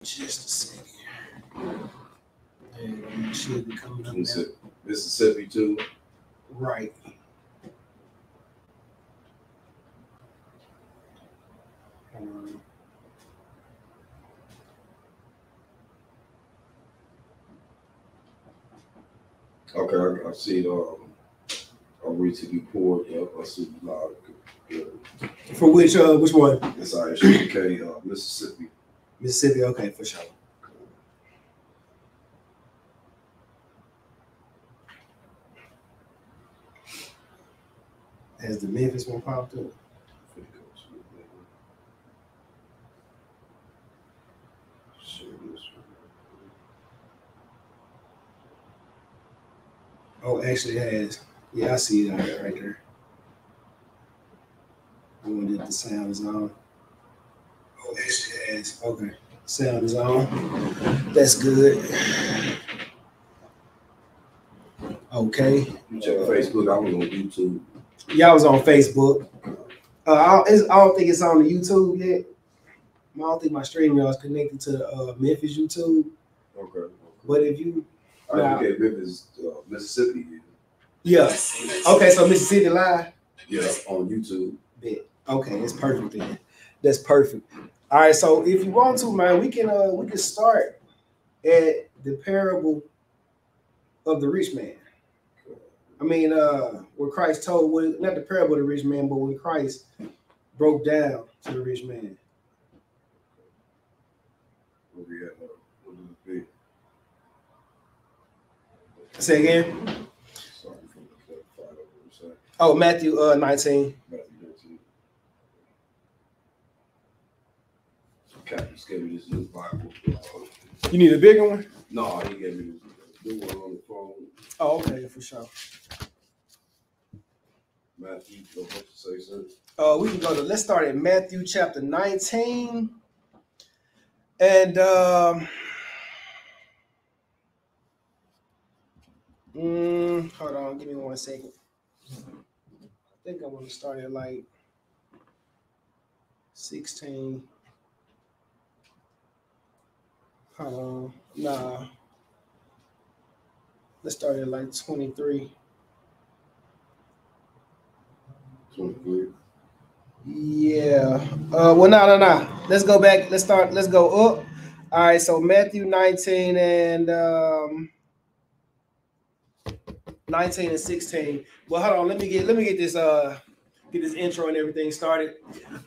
Just a second. And it should be coming up now. Mississippi too. Right. Okay, I see it. A recently poured. Yep, I see a lot of good. For which one? It's okay, Mississippi. Mississippi, okay, for sure. Has the Memphis one popped up? Oh, actually it has. Yeah, I see it right there. I wonder if the sound is on. Oh, actually it has. Okay. Sound is on. That's good. Okay. You check Facebook. I was on YouTube. Yeah, I was on Facebook. I don't think it's on the YouTube yet. I don't think my stream was connected to the Memphis YouTube. Okay. But if you... okay, Memphis, Mississippi. Yeah. Okay, so Mississippi Live? Yeah, on YouTube. Yeah. Okay, that's perfect then. That's perfect. All right, so if you want to, man, we can start at the parable of the rich man. I mean, where Christ told, not the parable of the rich man, but when Christ broke down to the rich man. What does it be? Say again. Oh, Matthew 19. Captain just gave me this new Bible. You need a bigger one? No, he gave me this new one on the phone. Oh, okay, for sure. Matthew, what to say, sir? We can go to, let's start at Matthew chapter 19. And hold on, give me 1 second. I think I want to start at like 16. Hold on. Nah. Let's start at like 23. 23. Yeah. Well, no. Let's go back. Let's go up. All right. So Matthew 19 and 19 and 16. Well, hold on. Let me get this intro and everything started.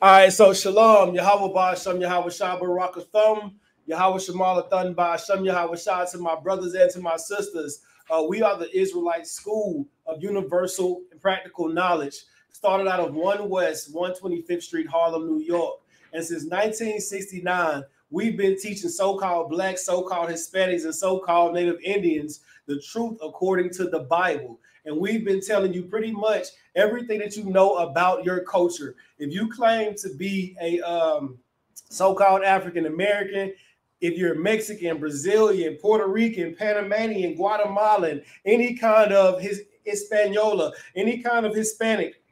All right. So Shalom, Yahweh Ba'Shem, Yahweh Shah Barak Fathom, Yahweh Shemal Athan Ba'Shem, Yahweh Shah, to my brothers and to my sisters. We are the Israelite School of Universal and Practical Knowledge. Started out of 1 West, 125th Street, Harlem, New York. And since 1969, we've been teaching so-called Blacks, so-called Hispanics, and so-called Native Indians the truth according to the Bible. And we've been telling you pretty much everything that you know about your culture. If you claim to be a so-called African-American, if you're Mexican, Brazilian, Puerto Rican, Panamanian, Guatemalan, any kind of Hispaniola, any kind of Hispanic,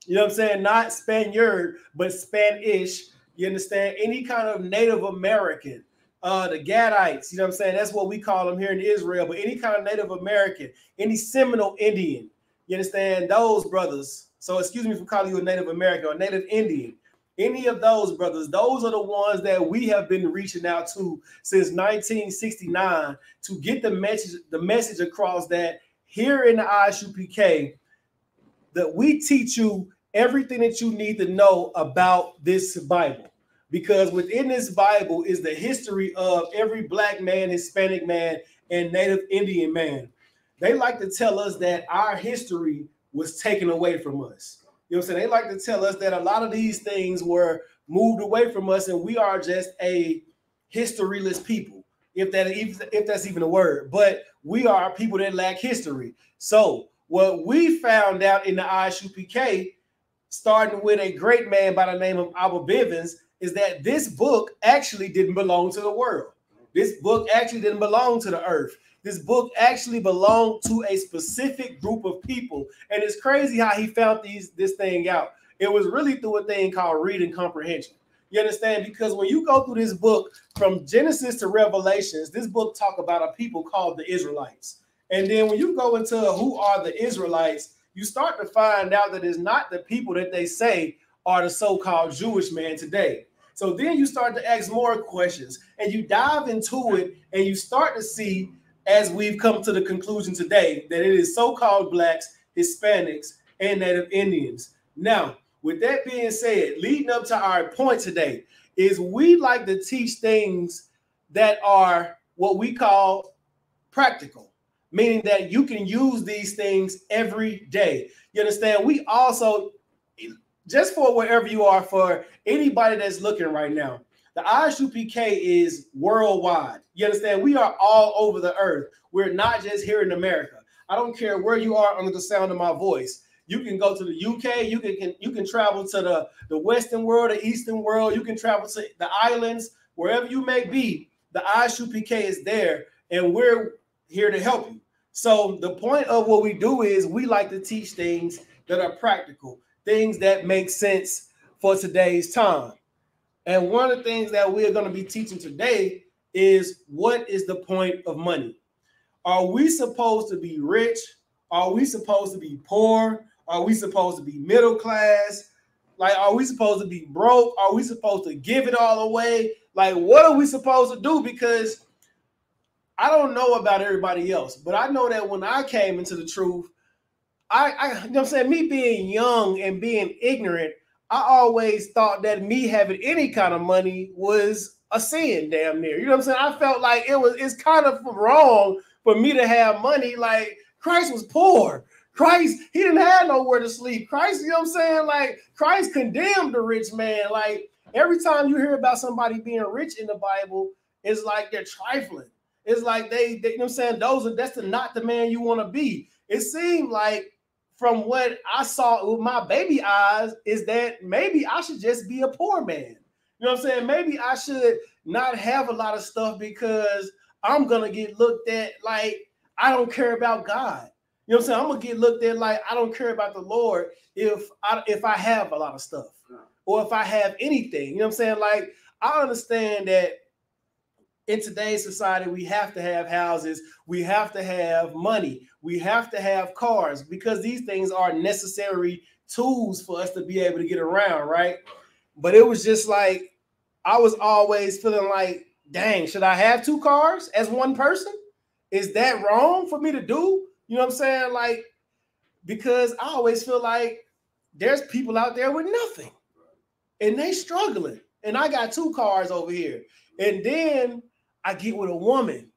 you know what I'm saying? Not Spaniard, but Spanish. You understand? Any kind of Native American, the Gadites, you know what I'm saying? That's what we call them here in Israel. But any kind of Native American, any Seminole Indian, you understand? Those brothers. So excuse me for calling you a Native American or Native Indian. Any of those brothers, those are the ones that we have been reaching out to since 1969 to get the message across that here in the ISUPK, that we teach you everything that you need to know about this Bible. Because within this Bible is the history of every Black man, Hispanic man, and Native Indian man. They like to tell us that our history was taken away from us. You know what I'm saying? They like to tell us that a lot of these things were moved away from us and we are just a historyless people, if that's even a word. But we are people that lack history. So what we found out in the ISUPK, starting with a great man by the name of Abba Bivens, is that this book actually didn't belong to the world. This book actually didn't belong to the earth. This book actually belonged to a specific group of people. And it's crazy how he found this thing out. It was really through a thing called reading comprehension. You understand? Because when you go through this book from Genesis to Revelations, this book talk about a people called the Israelites. And then when you go into who are the Israelites, you start to find out that it's not the people that they say are the so-called Jewish man today. So then you start to ask more questions and you dive into it and you start to see, as we've come to the conclusion today, that it is so-called blacks, Hispanics, and Native Indians. Now, with that being said, leading up to our point today is we like to teach things that are what we call practical, meaning that you can use these things every day. You understand? We also, just for wherever you are, for anybody that's looking right now, the ISUPK is worldwide. You understand? We are all over the earth. We're not just here in America. I don't care where you are under the sound of my voice. You can go to the UK. You can travel to the Western world, the Eastern world. You can travel to the islands, wherever you may be. The ISUPK is there, and we're here to help you. So the point of what we do is we like to teach things that are practical, things that make sense for today's time. And one of the things that we're going to be teaching today is, what is the point of money? Are we supposed to be rich? Are we supposed to be poor? Are we supposed to be middle class? Like, are we supposed to be broke? Are we supposed to give it all away? Like, what are we supposed to do? Because I don't know about everybody else, but I know that when I came into the truth, you know what I'm saying, me being young and being ignorant, I always thought that me having any kind of money was a sin, damn near. You know what I'm saying? I felt like it's kind of wrong for me to have money. Like, Christ was poor. Christ, he didn't have nowhere to sleep. Christ, you know what I'm saying? Like, Christ condemned the rich man. Like, every time you hear about somebody being rich in the Bible, it's like they're trifling. It's like they you know what I'm saying? That's not the man you want to be. It seemed like, from what I saw with my baby eyes, is that maybe I should just be a poor man. You know what I'm saying? Maybe I should not have a lot of stuff because I'm going to get looked at like I don't care about God. You know what I'm saying? I'm going to get looked at like I don't care about the Lord if I have a lot of stuff or if I have anything. You know what I'm saying? Like, I understand that in today's society, we have to have houses, we have to have money, we have to have cars, because these things are necessary tools for us to be able to get around, right? But it was just like, I was always feeling like, dang, should I have two cars as one person? Is that wrong for me to do? You know what I'm saying? Like, because I always feel like there's people out there with nothing and they struggling. And I got two cars over here. And then I get with a woman,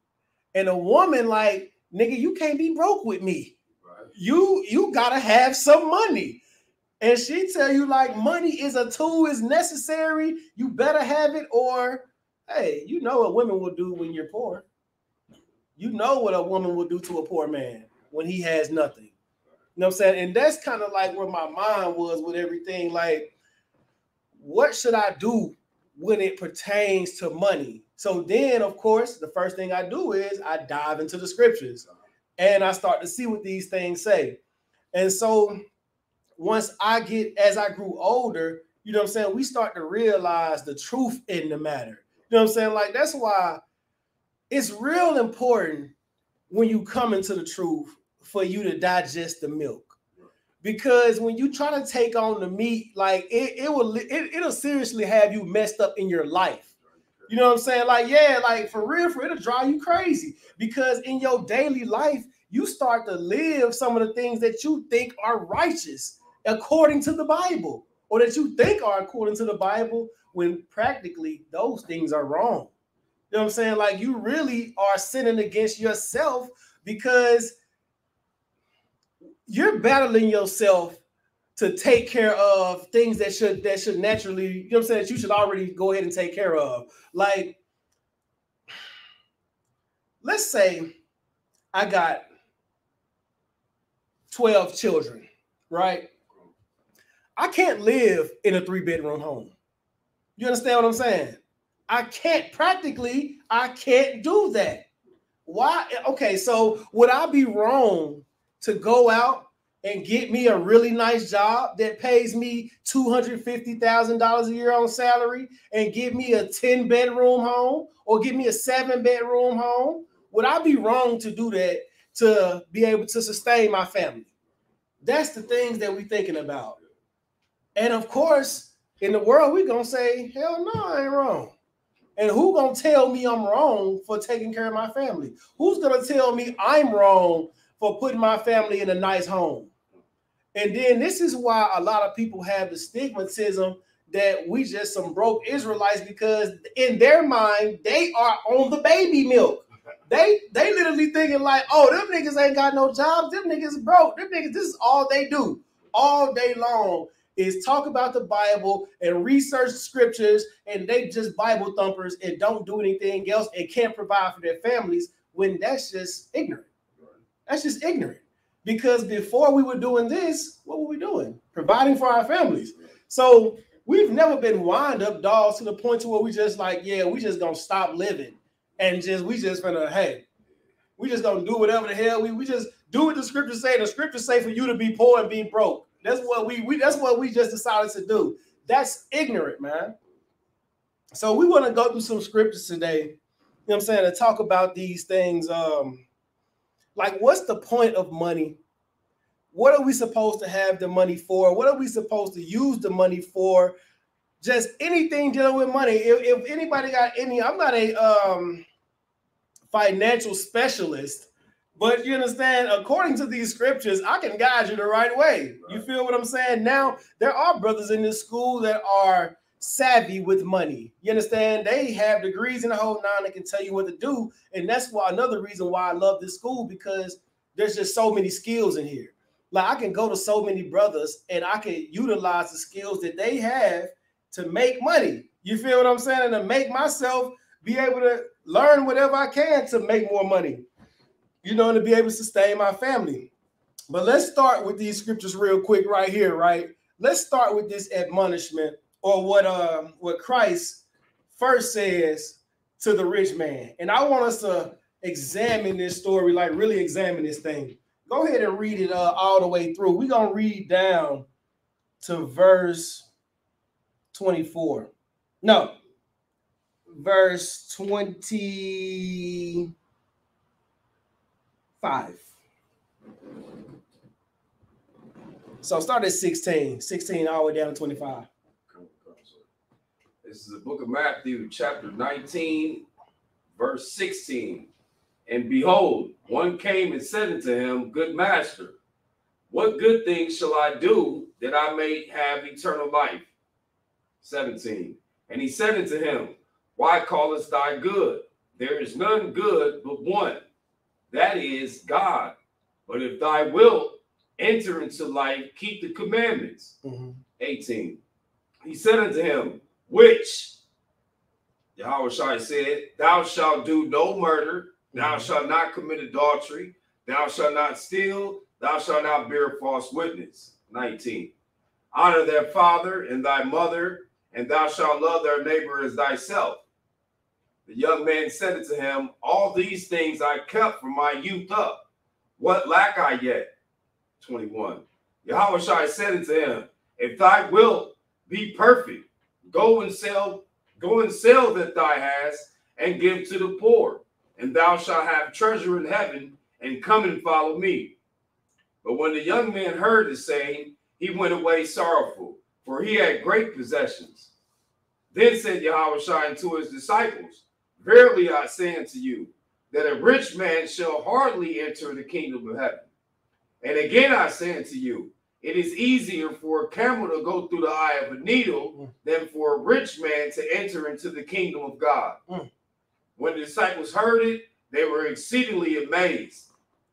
and a woman like, nigga, you can't be broke with me. Right. You gotta have some money. And she tell you like, money is a tool, is necessary. You better have it, or hey, you know what women will do when you're poor. You know what a woman will do to a poor man when he has nothing. You know what I'm saying? And that's kind of like where my mind was with everything. Like, what should I do when it pertains to money? So then, of course, the first thing I do is I dive into the scriptures and I start to see what these things say. And so as I grew older, you know what I'm saying, we start to realize the truth in the matter. You know what I'm saying? Like, that's why it's real important when you come into the truth for you to digest the milk. Because when you try to take on the meat, like it'll seriously have you messed up in your life. You know what I'm saying? Like, yeah, like for real, it'll drive you crazy. Because in your daily life, you start to live some of the things that you think are righteous according to the Bible, or that you think are according to the Bible, when practically those things are wrong. You know what I'm saying? Like, you really are sinning against yourself, because you're battling yourself to take care of things that should naturally, you know what I'm saying, that you should already go ahead and take care of. Like, let's say I got 12 children, right? I can't live in a 3-bedroom home. You understand what I'm saying? I can't do that. Why? Okay, so would I be wrong to go out and get me a really nice job that pays me $250,000 a year on salary and give me a 10-bedroom home or give me a 7-bedroom home? Would I be wrong to do that to be able to sustain my family? That's the things that we're thinking about. And of course, in the world, we're going to say, hell no, I ain't wrong. And who going to tell me I'm wrong for taking care of my family? Who's going to tell me I'm wrong for putting my family in a nice home? And then this is why a lot of people have the stigmatism that we just some broke Israelites, because in their mind, they are on the baby milk. They literally thinking like, oh, them niggas ain't got no jobs. Them niggas broke. Them niggas, this is all they do all day long is talk about the Bible and research scriptures, and they just Bible thumpers and don't do anything else and can't provide for their families, when that's just ignorant. That's just ignorant. Because before we were doing this, what were we doing? Providing for our families. So we've never been wind up dogs to the point to where we just like, yeah, we just gonna stop living and we just gonna, hey, we just gonna do whatever the hell we just do what the scriptures say. The scriptures say for you to be poor and be broke. That's what we just decided to do. That's ignorant, man. So we want to go through some scriptures today, you know what I'm saying, to talk about these things. Like, what's the point of money? What are we supposed to have the money for? What are we supposed to use the money for? Just anything dealing with money. If anybody got any, I'm not a financial specialist, but you understand, according to these scriptures, I can guide you the right way. You feel what I'm saying? Now, there are brothers in this school that are savvy with money. You understand? They have degrees in the whole nine that can tell you what to do. And that's why another reason why I love this school, because there's just so many skills in here. Like, I can go to so many brothers and I can utilize the skills that they have to make money. You feel what I'm saying? And to make myself be able to learn whatever I can to make more money, you know, and to be able to sustain my family. But let's start with these scriptures real quick right here, right? Let's start with this admonishment, or what Christ first says to the rich man. And I want us to examine this story, like really examine this thing. Go ahead and read it all the way through. We're going to read down to verse 24. No, verse 25. So start at 16 all the way down to 25. This is the book of Matthew, chapter 19, verse 16. And behold, one came and said unto him, Good master, what good thing shall I do that I may have eternal life? 17. And he said unto him, Why callest thou good? There is none good but one, that is God. But if thou wilt enter into life, keep the commandments. 18. He said unto him, Which? Yahushua said, Thou shalt do no murder, thou shalt not commit adultery, thou shalt not steal, thou shalt not bear false witness. 19. Honor thy father and thy mother, and thou shalt love thy neighbor as thyself. The young man said unto him, All these things I kept from my youth up. What lack I yet? 21. Yahushua said unto him, If thou wilt be perfect, go and sell that thou hast, and give to the poor, and thou shalt have treasure in heaven, and come and follow me. But when the young man heard the saying, he went away sorrowful, for he had great possessions. Then said Yahushua unto his disciples, Verily I say unto you, that a rich man shall hardly enter the kingdom of heaven. And again I say unto you, it is easier for a camel to go through the eye of a needle than for a rich man to enter into the kingdom of God. When the disciples heard it, they were exceedingly amazed.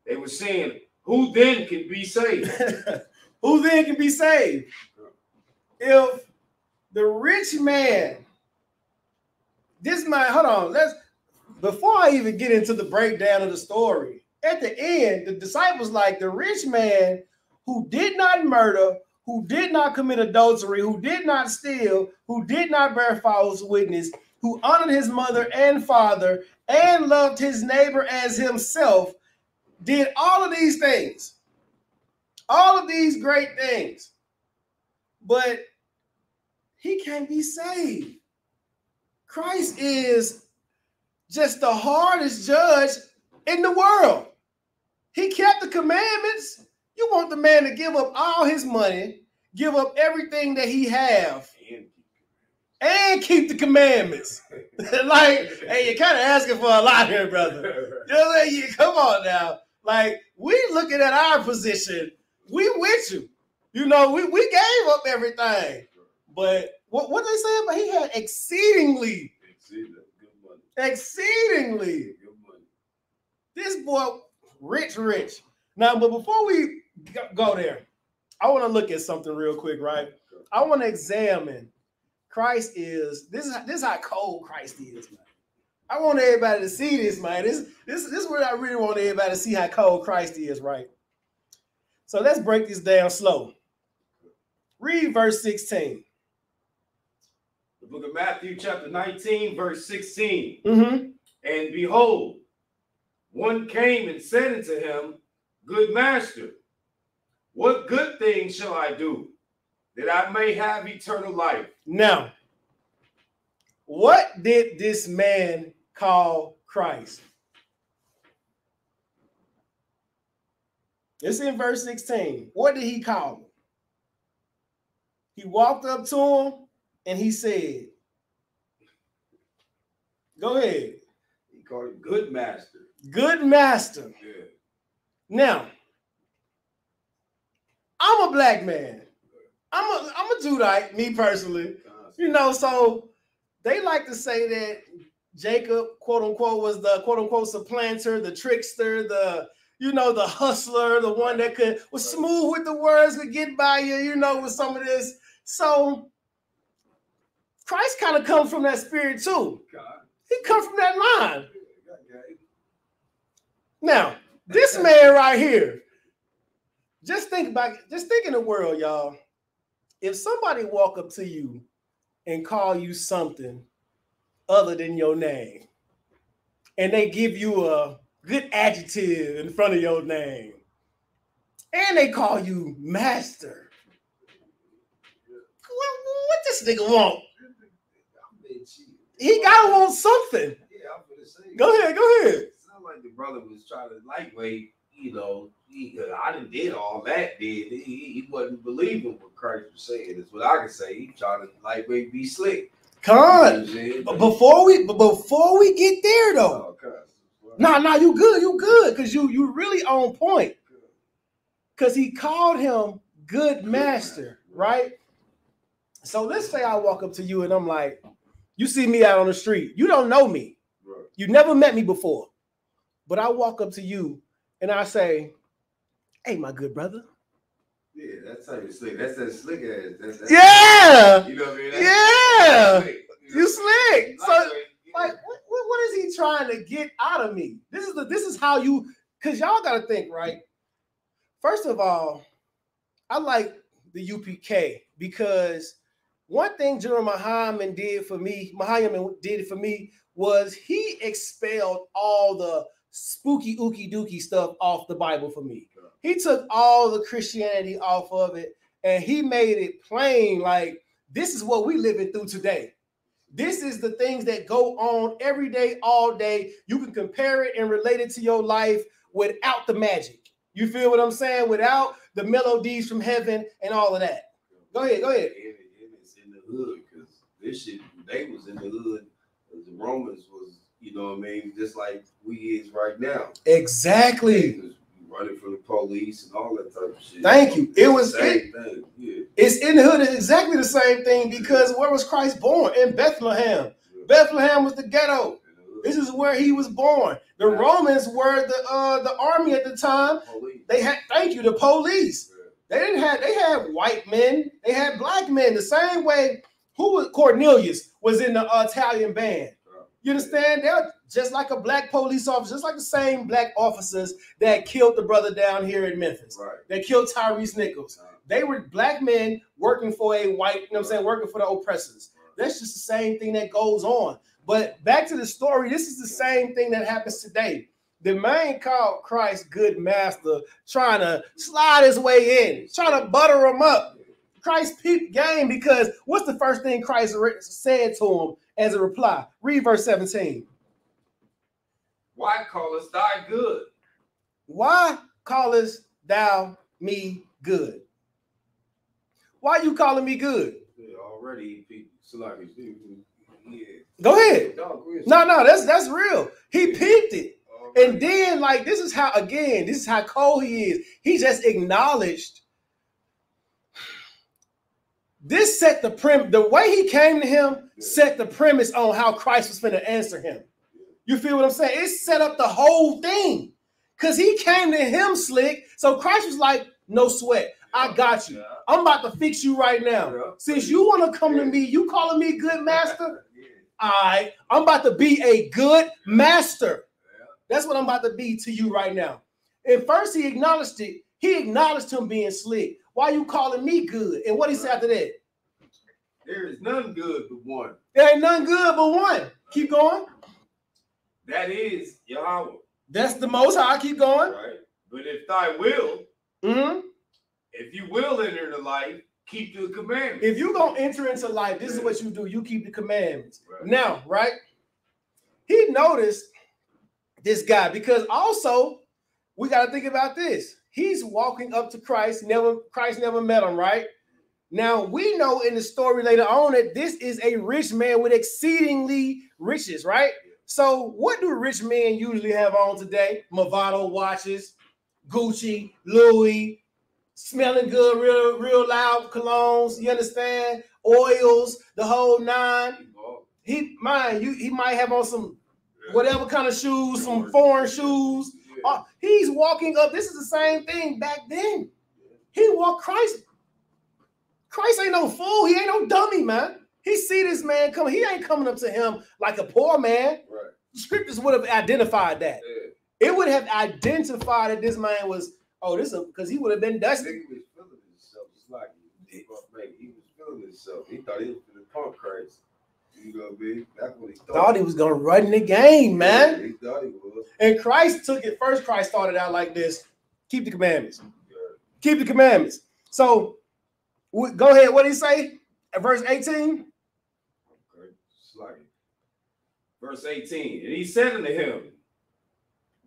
They were saying, Who then can be saved? Who then can be saved? If the rich man, this man, hold on, before I even get into the breakdown of the story, at the end, the disciples like the rich man who did not murder, who did not commit adultery, who did not steal, who did not bear false witness, who honored his mother and father and loved his neighbor as himself, did all of these things. all of these great things, but he can't be saved. Christ is just the hardest judge in the world. He kept the commandments. You want the man to give up all his money, give up everything that he have, and keep the commandments. Like, hey, you're kind of asking for a lot here, brother. You know what I'm saying? Come on now. Like, we looking at our position. We with you. You know, we gave up everything. But what they say about he had exceedingly. This boy, rich. Now, but before we go there, I want to look at something real quick, right? I want to examine Christ is, this is how cold Christ is, man. I want everybody to see this, man. This is what I really want everybody to see how cold Christ is, right? So let's break this down slow. Read verse 16. The book of Matthew, chapter 19, verse 16. Mm-hmm. And behold, one came and said unto him, Good master, what good thing shall I do, that I may have eternal life? Now, what did this man call Christ? It's in verse 16. What did he call him? He walked up to him and he said, go ahead. He called him Good Master. Good master. Yeah. Now, I'm a black man. I'm a Judite, me personally. You know, so they like to say that Jacob, quote unquote, was the quote unquote supplanter, the trickster, the hustler, the one that was smooth with the words, could get by you, with some of this. So Christ kind of comes from that spirit too. He comes from that line. Now, this man right here, just think in the world, y'all. If somebody walk up to you and call you something other than your name, and they give you a good adjective in front of your name, and they call you master, what this nigga want? He gotta want something. Yeah, I'm gonna say. Go ahead. It sounds like the brother was trying to lightweight. I done did all that. He wasn't believing what Christ was saying. That's what I can say. He trying to lightweight be slick. Con. But before we get there though, no, you good, because you really on point. Because he called him good master, right? So let's say I walk up to you and I'm like, you see me out on the street. You don't know me. Right. You never met me before. But I walk up to you and I say, hey, my good brother. Yeah, that's how you slick. That's that slick ass. That's yeah. You know what I mean? That's you slick. So, like, what is he trying to get out of me? This is how you, because y'all got to think, right? First of all, I like the UPK because one thing General Muhammad did for me was he expelled all the spooky ookie dookie stuff off the Bible for me. He took all the Christianity off of it and he made it plain, like, this is what we living through today. This is the things that go on every day, all day. You can compare it and relate it to your life without the magic. You feel what I'm saying? Without the melodies from heaven and all of that. Go ahead. It's in the hood, because this shit, they was in the hood. The Romans was, just like we is right now. Exactly. Running from the police and all that type of shit. Thank you. It was same thing. Yeah. It's in the hood. It's exactly the same thing, because where was Christ born? In Bethlehem. Yeah. Bethlehem was the ghetto. This is where he was born. The Romans were the army at the time. Police. They had, thank you, the police. Yeah. They had white men. They had black men. The same way Cornelius was in the Italian band. You understand? They're just like a black police officer, just like the same black officers that killed the brother down here in Memphis. Right. That killed Tyrese Nichols. They were black men working for a white, working for the oppressors. That's just the same thing that goes on. But back to the story, this is the same thing that happens today. The man called Christ good master, trying to slide his way in, trying to butter him up. Christ peeped game because what's the first thing Christ said to him as a reply? Read verse 17. Why callest thou good? Why callest thou me good? Why you calling me good? Yeah, already people. Go ahead. No, that's real. He peeped it. And then, like, this is how cold he is. He just acknowledged. This set the premise. The way he came to him set the premise on how Christ was going to answer him. You feel what I'm saying? It set up the whole thing. Because he came to him slick. So Christ was like, no sweat. I got you. I'm about to fix you right now. Since you want to come to me, you calling me good master? All right. I'm about to be a good master. That's what I'm about to be to you right now. And first he acknowledged it. He acknowledged him being slick. Why you calling me good? And what he said after that? There is none good but one. There ain't none good but one. Keep going. That is Yahweh. That's the Most High. Keep going. Right. But if thy will, if you will enter the life, keep the commandments. If you're going to enter into life, this is what you do. You keep the commandments. Right. Now, right? He noticed this guy because also we got to think about this. He's walking up to Christ. Christ never met him, right? Now, we know in the story later on that this is a rich man with exceedingly riches, right? So what do rich men usually have on today? Movado watches, Gucci, Louis, smelling good, real loud colognes, you understand? Oils, the whole nine. He might have on some whatever kind of shoes, some foreign shoes. He's walking up. This is the same thing back then. He walked Christ. Christ ain't no fool. He ain't no dummy, man. He see this man coming. He ain't coming up to him like a poor man. Right. The scriptures would have identified that. Yeah. It would have identified that this man was, because he would have been dusty. He was feeling himself. It's like he was feeling himself. He thought he was going to punk Christ. You know what I mean? That's what he thought. He was going to run the game, man. Yeah, he thought he was. And Christ took it. First, Christ started out like this. Keep the commandments. Yeah. Keep the commandments. So, go ahead. What did he say? At verse 18? Okay. Verse 18. And he said unto him,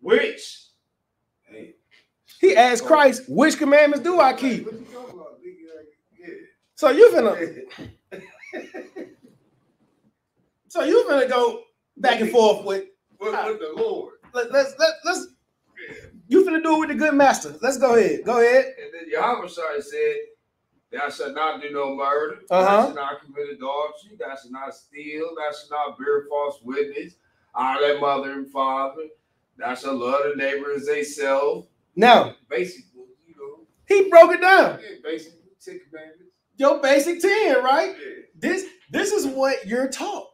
which? Hey. He asked Christ, which commandments do I keep? What you talking about? Yeah. So you finna go back and forth with the Lord. Let's you finna do it with the good master. Let's go ahead. Go ahead. And then Yahweh said, thou shalt not do no murder, thou shalt not commit adultery, thou shalt not steal, thou shalt not bear false witness, honor thy mother and father, thou shalt love the neighbor as thyself. Now, basically, he broke it down. Yeah, basically, 10 commandments. Your basic 10, right? Yeah. This is what you're taught.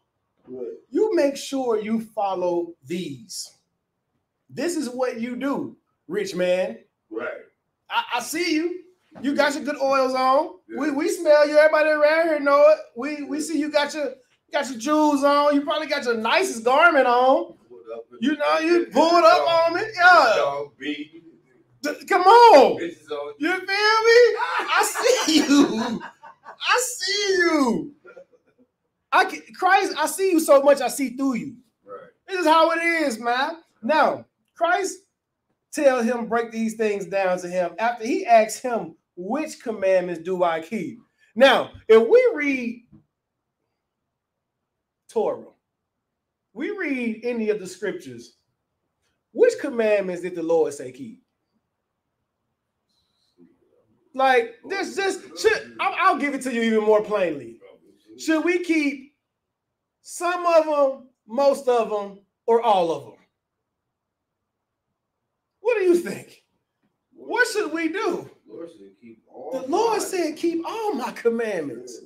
Right. You make sure you follow these. This is what you do, rich man. Right. I see you. You got your good oils on. Yeah. We smell you. Everybody around here know it. We see you got your jewels on. You probably got your nicest garment on. You know, you pulled up on me. Yeah. Come on. You feel me? I see you. I see you. Christ, I see you so much, I see through you. Right. This is how it is, man. Now, Christ tell him, break these things down to him after he asks him, which commandments do I keep? Now, if we read Torah, we read any of the scriptures, which commandments did the Lord say keep? Like, I'll give it to you even more plainly. Should we keep some of them, most of them, or all of them? What do you think? What should we do? The Lord said, keep all my commandments.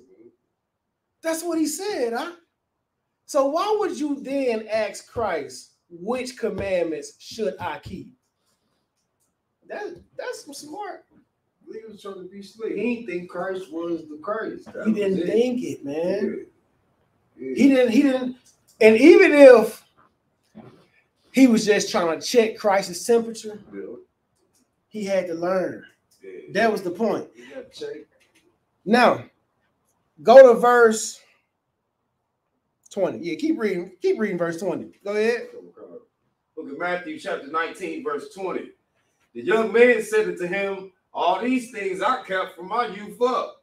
That's what he said, huh? So why would you then ask Christ, which commandments should I keep? That's some smart. He was trying to be slick. He didn't think Christ was the Christ. He didn't think it, man. Yeah. He didn't. And even if he was just trying to check Christ's temperature. He had to learn. That was the point. Now, go to verse 20. Yeah, keep reading verse 20. Go ahead. Look at Matthew chapter 19, verse 20. The young man said unto him, all these things I kept from my youth up.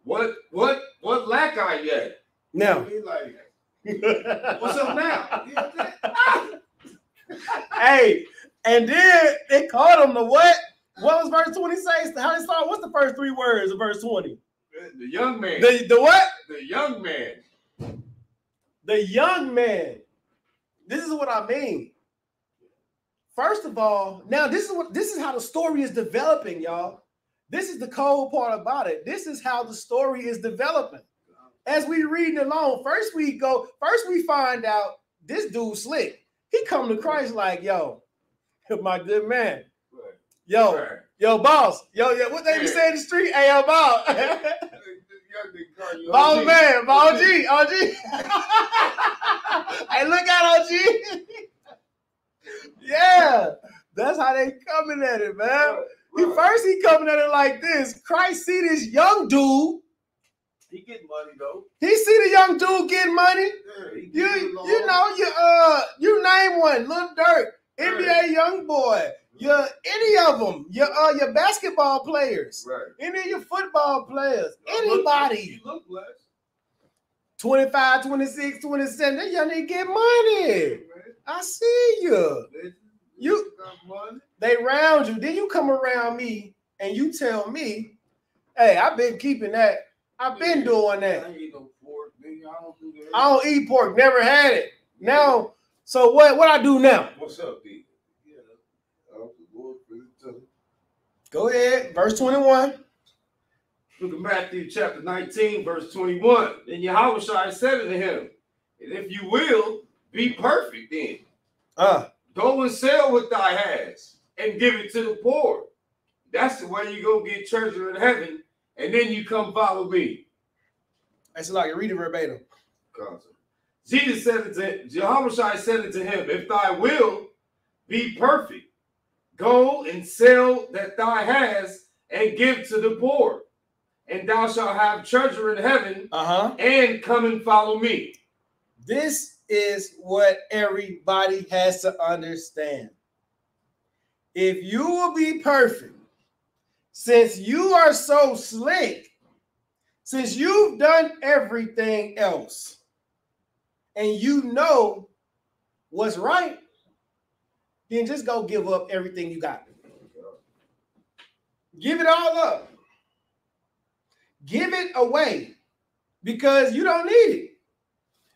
What lack I yet? Now, what's up now? Hey, and then they called him the what? What was verse 20 say? How they start? What's the first 3 words of verse 20? The young man. The what? The young man. The young man. This is what I mean. First of all, now this is how the story is developing, y'all. This is the cold part about it. This is how the story is developing. As we reading along, first we find out this dude slick. He come to Christ like, yo, my good man. Yo, boss. Yo, what they be saying in the street? Hey, yo, boss. Boss man, OG. Hey, look out, OG. Yeah, that's how they coming at it, man. He coming at it like this. Christ see this young dude. He getting money though. He see the young dude getting money. Yeah, you name one. Lil Durk, NBA young boy. Any of them. Your basketball players. Right. Any of your football players. Anybody. You look blessed. 25, 26, 27. That young nigga get money. I see you. They round you. Then you come around me and you tell me, hey, I've been keeping that. I've been doing that. I ain't eat no pork, nigga. I don't do that. I don't eat pork. Never had it. Now, so what I do now? What's up, D? Go ahead. Verse 21. Look at Matthew chapter 19, verse 21. Then Yahushua said unto him, and if you will, be perfect then. Go and sell what thou hast and give it to the poor. That's the way you go get treasure in heaven, and then you come follow me. That's like read it verbatim. Jesus said unto Yahushua said unto him, if thy will be perfect, go and sell that thou hast and give to the poor, and thou shalt have treasure in heaven, and come and follow me. This is what everybody has to understand. If you will be perfect, since you are so slick, since you've done everything else, and you know what's right, then just go give up everything you got. Give it all up. Give it away because you don't need it.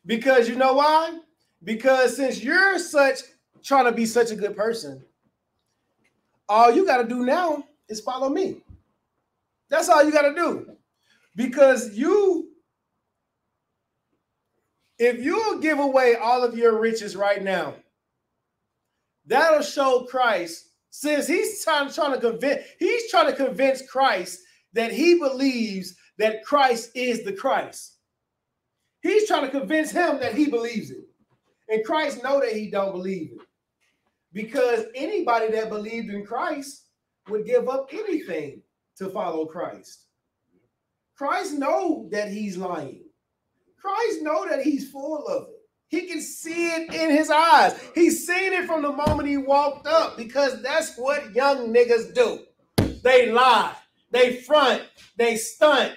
Because you know why? Because since you're trying to be such a good person, all you got to do now is follow me. That's all you got to do. Because if you'll give away all of your riches right now, that'll show Christ, since he's trying to convince Christ that he believes that Christ is the Christ. He's trying to convince him that he believes it. And Christ know that he don't believe it. Because anybody that believed in Christ would give up anything to follow Christ. Christ know that he's lying. Christ know that he's full of it. He can see it in his eyes. He's seen it from the moment he walked up, because that's what young niggas do. They lie. They front. They stunt.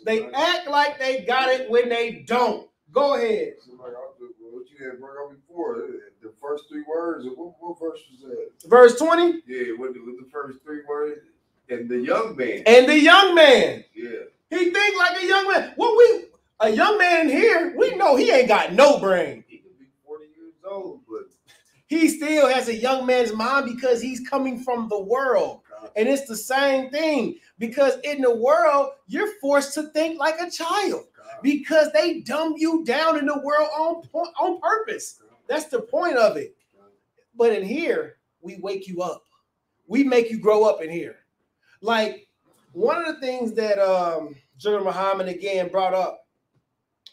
They act like they got it when they don't. Go ahead. What you had brought up before, the first 3 words. What verse was that? Verse 20? Yeah, with the first 3 words. And the young man. And the young man. Yeah. He think like a young man. A young man here, we know he ain't got no brain. He could be 40 years old, but he still has a young man's mind because he's coming from the world. And it's the same thing, because in the world, you're forced to think like a child because they dumb you down in the world on purpose. That's the point of it. But in here, we wake you up. We make you grow up in here. Like one of the things that General Muhammad again brought up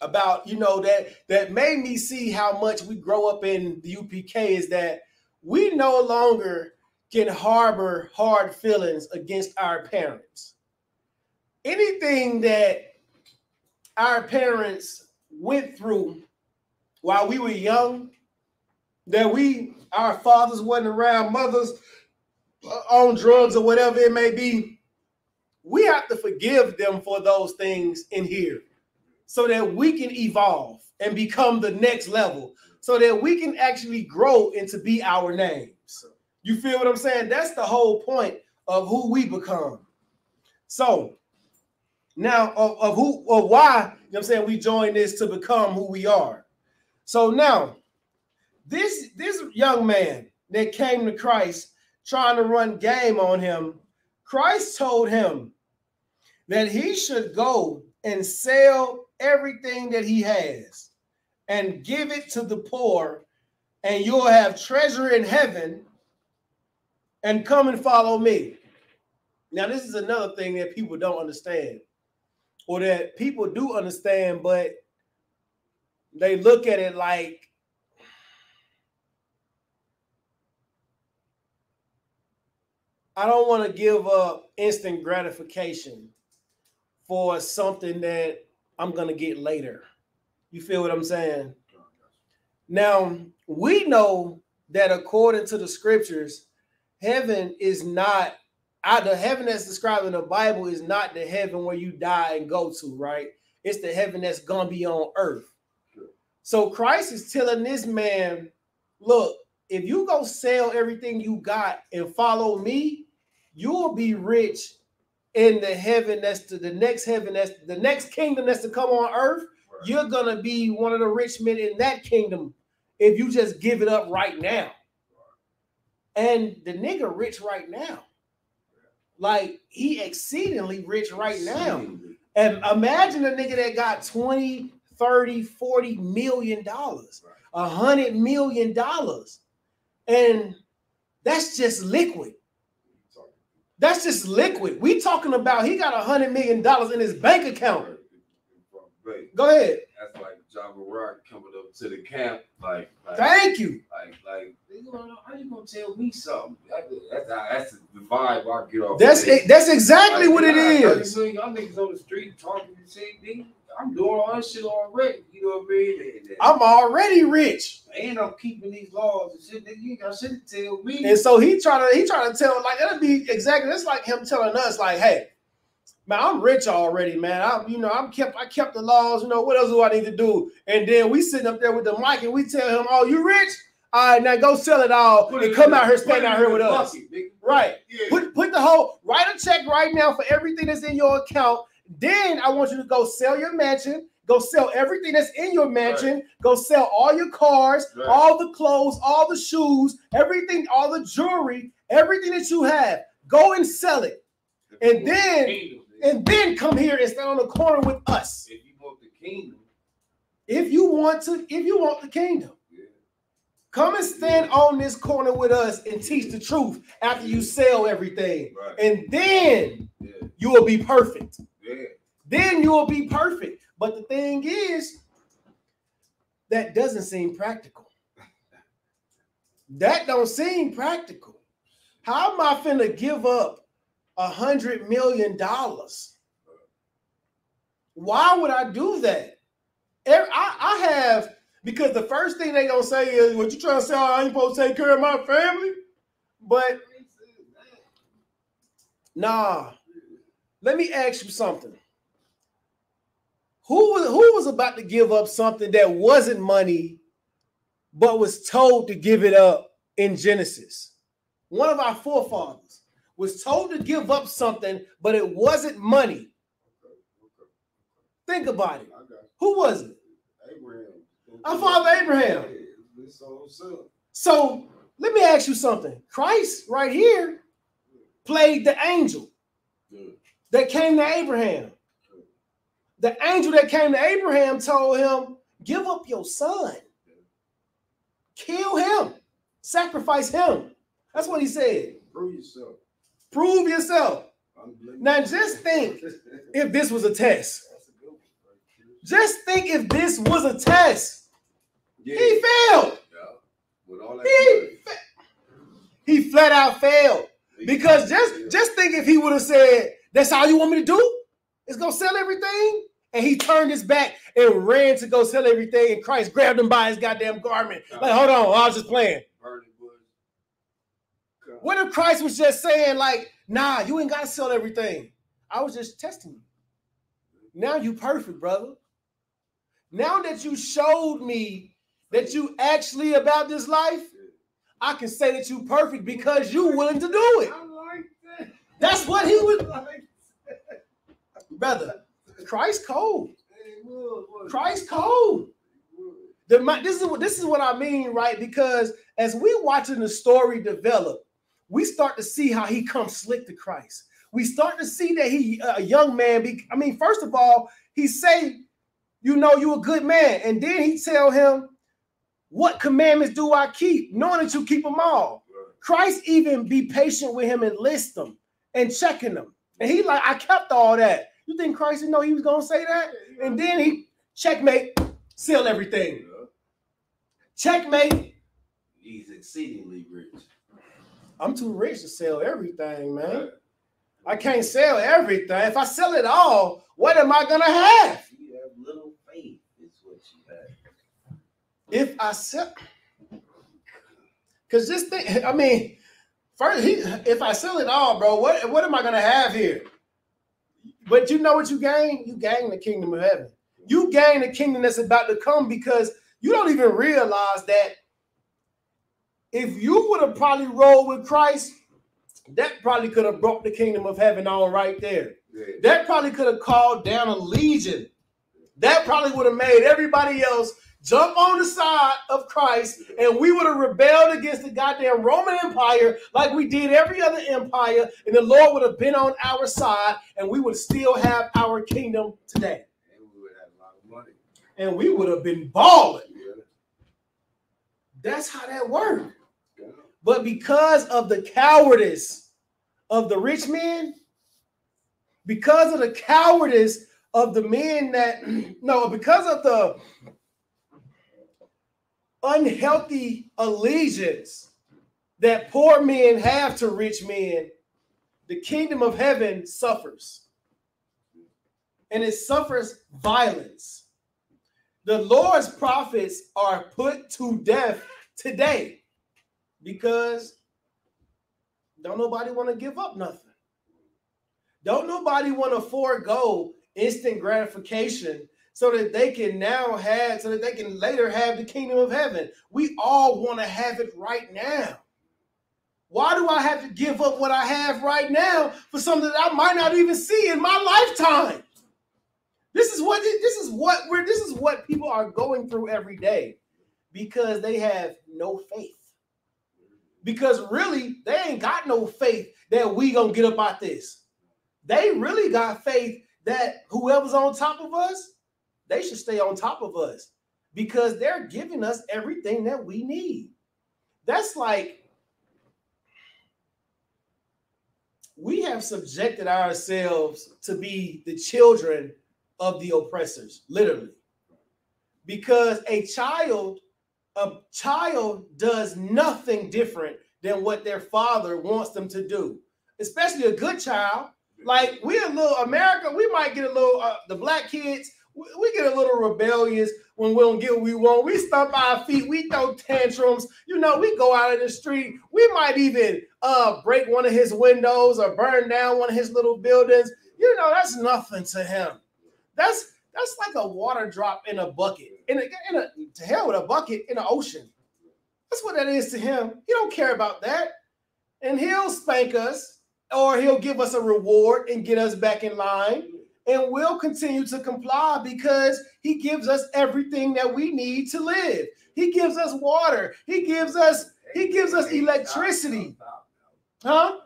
about, you know, that made me see how much we grow up in the UPK is that we no longer can harbor hard feelings against our parents. Anything that our parents went through while we were young, that our fathers wasn't around, mothers on drugs or whatever it may be, we have to forgive them for those things in here so that we can evolve and become the next level, so that we can actually grow into be our names. You feel what I'm saying? That's the whole point of who we become. So now of why, you know what I'm saying, we join this to become who we are. So now this young man that came to Christ trying to run game on him, Christ told him that he should go and sell everything that he has and give it to the poor, and you'll have treasure in heaven, and come and follow me. Now, this is another thing that people don't understand, or that people do understand, but they look at it like, I don't want to give up instant gratification for something that I'm going to get later. You feel what I'm saying? Now, we know that according to the scriptures, heaven is not, the heaven that's described in the Bible is not the heaven where you die and go to, right? It's the heaven that's going to be on earth. So Christ is telling this man, look, if you go sell everything you got and follow me, you'll be rich in the heaven that's the next heaven, that's the next kingdom that's to come on earth. Right. You're going to be one of the rich men in that kingdom if you just give it up right now. And the nigga rich right now. Like, he exceedingly rich right now. And imagine a nigga that got 20, 30, 40 million dollars, $100 million. And that's just liquid. That's just liquid. We talking about he got $100 million in his bank account. Go ahead. That's like Java Rock coming up to the camp. Like thank you. Like, how you gonna tell me something? That's the vibe I get off. That's it. That's exactly what it is. Y'all niggas on the street talking and shit. I'm doing all that shit already. You know what I mean? I'm already rich. And I'm keeping these laws and shit. Nigga, you got shit to tell me. And so he trying to tell, like, that'll be exactly. It's like him telling us, like, hey, man, I'm rich already, man. I kept the laws. You know, what else do I need to do? And then we sitting up there with the mic and we tell him, oh, you rich? All right, now go sell it all and come out here, stand out here with us. Right. Yeah. Put the whole, write a check right now for everything that's in your account. Then I want you to go sell your mansion, go sell everything that's in your mansion, right. Go sell all your cars, right. All the clothes, all the shoes, everything, all the jewelry, everything that you have. Go and sell it. And then come here and stand on the corner with us. If you want the kingdom. If you want the kingdom. Yeah. Come and stand on this corner with us and teach the truth after you sell everything. Right. And then you will be perfect. Yeah. Then you will be perfect. But the thing is, that doesn't seem practical. That don't seem practical. How am I finna give up $100 million? Why would I do that? I have, because the first thing they gonna say is, what you trying to say? I ain't supposed to take care of my family? But nah, let me ask you something. Who was about to give up something that wasn't money, but was told to give it up in Genesis? One of our forefathers was told to give up something, but it wasn't money. Think about it. Who was it? Abraham. Our father Abraham. So let me ask you something. Christ right here played the angel that came to Abraham. The angel that came to Abraham told him, give up your son. Kill him. Sacrifice him. That's what he said. Prove yourself. Prove yourself. Now just think if this was a test. Just think if this was a test. Yeah. He failed. Yeah. With all that He flat out failed. Because just think if he would have said, that's all you want me to do? Is go sell everything? And he turned his back and ran to go sell everything, and Christ grabbed him by his goddamn garment. Like, hold on, I was just playing. What if Christ was just saying, like, nah, you ain't got to sell everything. I was just testing you. Now you perfect, brother. Now that you showed me that you actually about this life, I can say that you perfect because you willing to do it. I like that. That's what he would like. Brother, Christ cold. Christ cold. This is what I mean, right? Because as we watching the story develop, we start to see how he comes slick to Christ. We start to see that he a young man. First of all, he say, you know, you a good man. And then he tell him, what commandments do I keep? Knowing that you keep them all. Christ even be patient with him and list them and checking them. And he like, I kept all that. You think Christ didn't know he was going to say that? And then he, checkmate, sell everything. Checkmate. He's exceedingly rich. I'm too rich to sell everything, man. I can't sell everything. If I sell it all, what am I going to have? You have little faith is what you have. If I sell, because this thing, first, if I sell it all, bro, what am I going to have here? But you know what you gain? You gain the kingdom of heaven. You gain the kingdom that's about to come, because you don't even realize that if you would have probably rolled with Christ, that probably could have brought the kingdom of heaven on right there. Yeah. That probably could have called down a legion. That probably would have made everybody else jump on the side of Christ, and we would have rebelled against the goddamn Roman Empire like we did every other empire, and the Lord would have been on our side, and we would still have our kingdom today. And we would have a lot of money. And we would have been balling. Yeah. That's how that worked. Yeah. But because of the cowardice of the rich men, because of the cowardice of the men because of the unhealthy allegiance that poor men have to rich men, the kingdom of heaven suffers. And it suffers violence. The Lord's prophets are put to death today because don't nobody want to give up nothing. Don't nobody want to forego instant gratification so that they can later have the kingdom of heaven. We all want to have it right now. Why do I have to give up what I have right now for something that I might not even see in my lifetime? This is what people are going through every day because they have no faith. Because really, they ain't got no faith that we gonna get up out this. They really got faith that whoever's on top of us, they should stay on top of us because they're giving us everything that we need. That's like we have subjected ourselves to be the children of the oppressors, literally. Because a child does nothing different than what their father wants them to do, especially a good child. Like we're a little America, we might get a little, the black kids, we get a little rebellious when we don't get what we want. We stomp our feet, we throw tantrums, we go out in the street. We might even break one of his windows or burn down one of his little buildings. That's nothing to him. That's like a water drop in a bucket. To hell with a bucket in the ocean. That's what that is to him. He don't care about that. And he'll spank us or he'll give us a reward and get us back in line. And we'll continue to comply because he gives us everything that we need to live. He gives us water. He gives us electricity. Huh?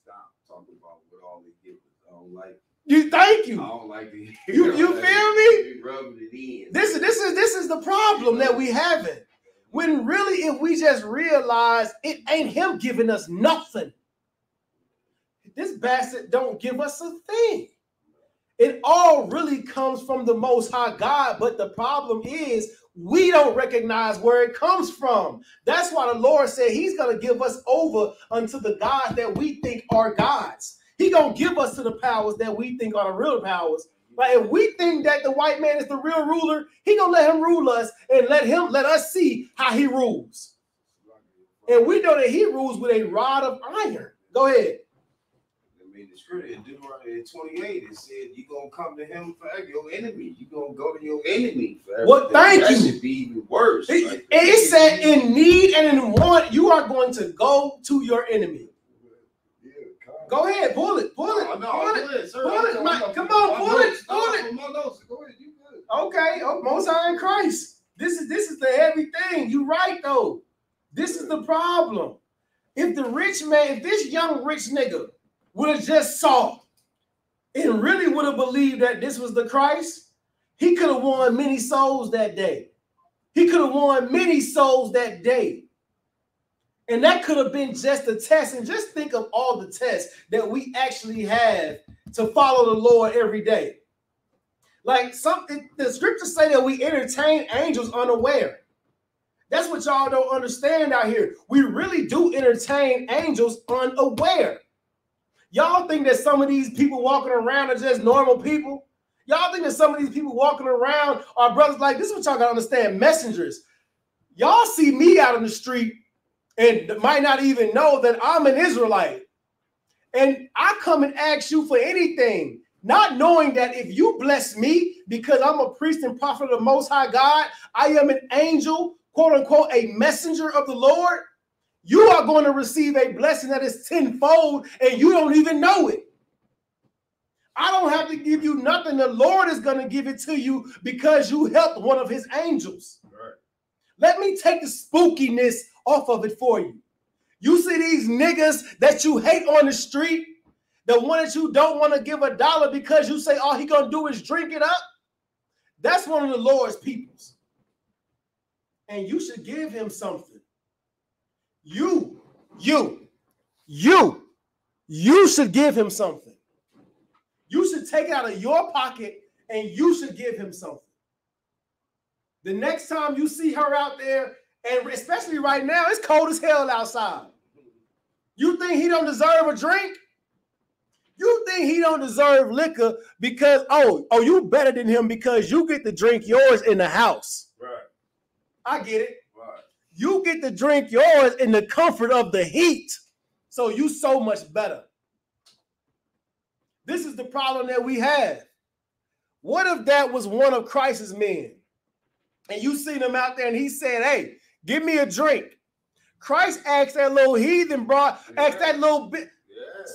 Stop talking about what all they give us. I don't like. Thank you. I don't like the. You feel me? Rubbing it in. This is the problem that we having. When really, if we just realize it ain't him giving us nothing. This bastard don't give us a thing. It all really comes from the Most High God, but the problem is we don't recognize where it comes from. That's why the Lord said he's going to give us over unto the gods that we think are gods. He's going to give us to the powers that we think are the real powers. But if we think that the white man is the real ruler, he going to let him rule us and let us see how he rules. And we know that he rules with a rod of iron. Go ahead. I mean, the scripture in Deuteronomy 28, it said you're going to come to him for your enemy. You're going to go to your enemy for everything. Well, thank you. That should be even worse. It said in need and in want, you are going to go to your enemy. Yeah, go ahead, pull it. Pull it. Oh, no, pull it. ahead, sir. Pull it. Come on, pull it. Pull it. My notes. Go ahead, you good. Okay, Most High in Christ. This is the heavy thing. You right, though. This is the problem. If the rich man, if this young rich nigga would have just saw and really would have believed that this was the Christ, he could have won many souls that day. He could have won many souls that day. And that could have been just a test. And just think of all the tests that we actually have to follow the Lord every day. Like the scriptures say that we entertain angels unaware. That's what y'all don't understand out here. We really do entertain angels unaware. Y'all think that some of these people walking around are just normal people? Y'all think that some of these people walking around are brothers like this? Is what y'all gotta understand, messengers. Y'all see me out on the street and might not even know that I'm an Israelite. And I come and ask you for anything, not knowing that if you bless me because I'm a priest and prophet of the Most High God, I am an angel, quote unquote, a messenger of the Lord, you are going to receive a blessing that is tenfold and you don't even know it. I don't have to give you nothing. The Lord is going to give it to you because you helped one of his angels. Right. Let me take the spookiness off of it for you. You see these niggas that you hate on the street, the one that you don't want to give $1 because you say all he going to do is drink it up. That's one of the Lord's peoples. And you should give him something. You should give him something. You should take it out of your pocket and you should give him something. The next time you see her out there, and especially right now, it's cold as hell outside. You think he don't deserve a drink? You think he don't deserve liquor because, oh, you better than him because you get to drink yours in the house. Right. I get it. Right. You get to drink yours in the comfort of the heat. So you so much better. This is the problem that we have. What if that was one of Christ's men? And you seen him out there and he said, hey, give me a drink. Christ asked that little heathen, asked that little bit.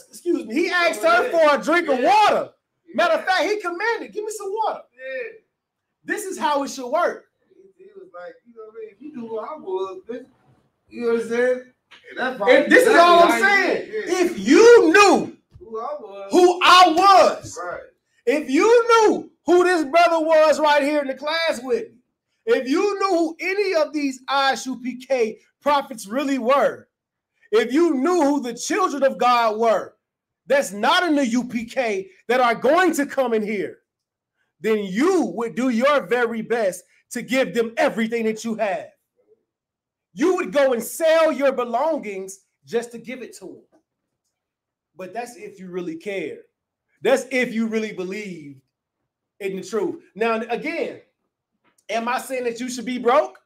Excuse me. He asked her for a drink of water. Matter of fact, he commanded, give me some water. Yeah. This is how it should work. He was like, you know what I mean? If you knew who I was, you know what I'm saying? This is all I'm saying. If you knew who I was, right. If you knew who this brother was right here in the class with me, if you knew who any of these ISUPK prophets really were, if you knew who the children of God were, that's not in the UPK, that are going to come in here, then you would do your very best to give them everything that you have. You would go and sell your belongings just to give it to them. But that's if you really care. That's if you really believe in the truth. Now, again, am I saying that you should be broke?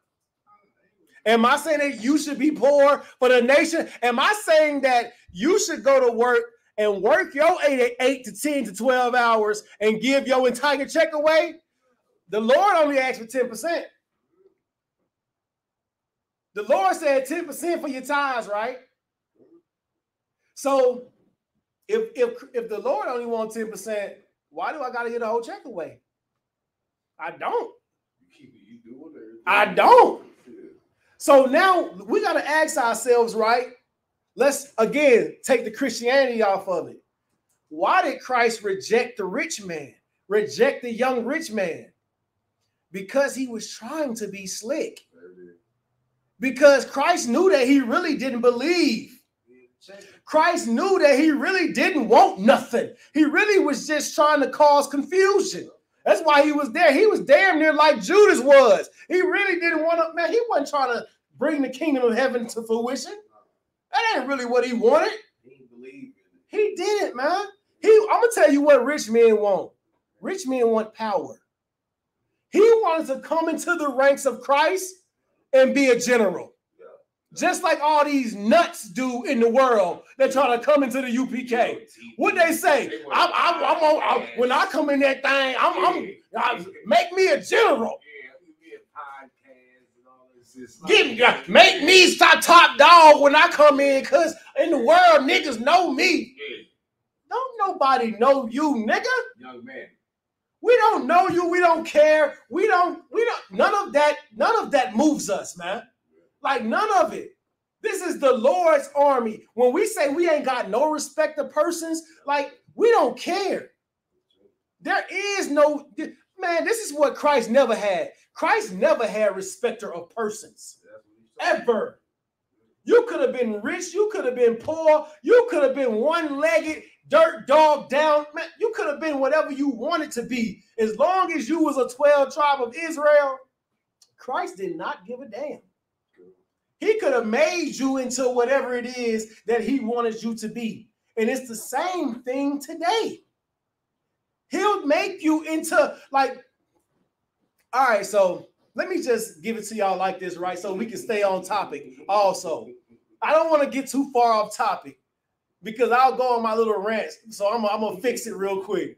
Am I saying that you should be poor for the nation? Am I saying that you should go to work and work your 8 to 10 to 12 hours and give your entire check away? The Lord only asked for 10%. The Lord said 10% for your tithes, right? So if the Lord only wants 10%, why do I got to get the whole check away? I don't. I don't. So now we got to ask ourselves, right? Let's, again, take the Christianity off of it. Why did Christ reject the rich man, reject the young rich man? Because he was trying to be slick. Because Christ knew that he really didn't believe. Christ knew that he really didn't want nothing. He really was just trying to cause confusion. That's why he was there. He was damn near like Judas was. He really didn't want to, man, he wasn't trying to bring the kingdom of heaven to fruition. That ain't really what he wanted. He believed in it. He didn't, man. I'm going to tell you what rich men want. Rich men want power. He wanted to come into the ranks of Christ and be a general. Just like all these nuts do in the world that try to come into the UPK. What they say? When I come in that thing, make me a general. Make me top dog when I come in, because in the world, niggas know me. Don't nobody know you, nigga. Young man. We don't know you. We don't care. We don't, none of that moves us, man. Like, none of it. This is the Lord's army. When we say we ain't got no respect to persons, like, we don't care. There is no, man, this is what Christ never had. Christ never had respecter of persons. Ever. You could have been rich. You could have been poor. You could have been one-legged, dirt dog down. Man, you could have been whatever you wanted to be. As long as you was a 12 tribe of Israel, Christ did not give a damn. He could have made you into whatever it is that he wanted you to be. And it's the same thing today. He'll make you into, like, all right, so let me just give it to y'all like this, right? So we can stay on topic also. I don't want to get too far off topic because I'll go on my little rants. So I'm going to fix it real quick.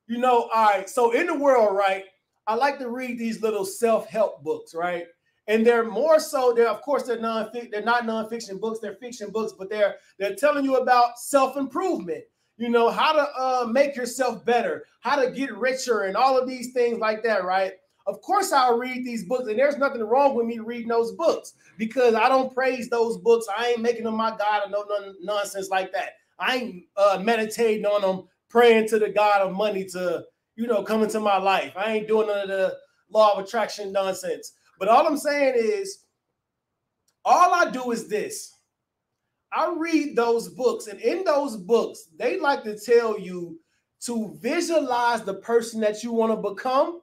You know, all right, so in the world, right, I like to read these little self-help books, right? And they're more so, of course, they're not nonfiction books, they're fiction books, but they're telling you about self-improvement, you know, how to make yourself better, how to get richer, and all of these things like that, right? Of course, I'll read these books, and there's nothing wrong with me reading those books because I don't praise those books. I ain't making them my God or no nonsense like that. I ain't meditating on them, praying to the God of money to, you know, come into my life. I ain't doing none of the law of attraction nonsense. But all I'm saying is, all I do is this. I read those books, and in those books, they like to tell you to visualize the person that you want to become,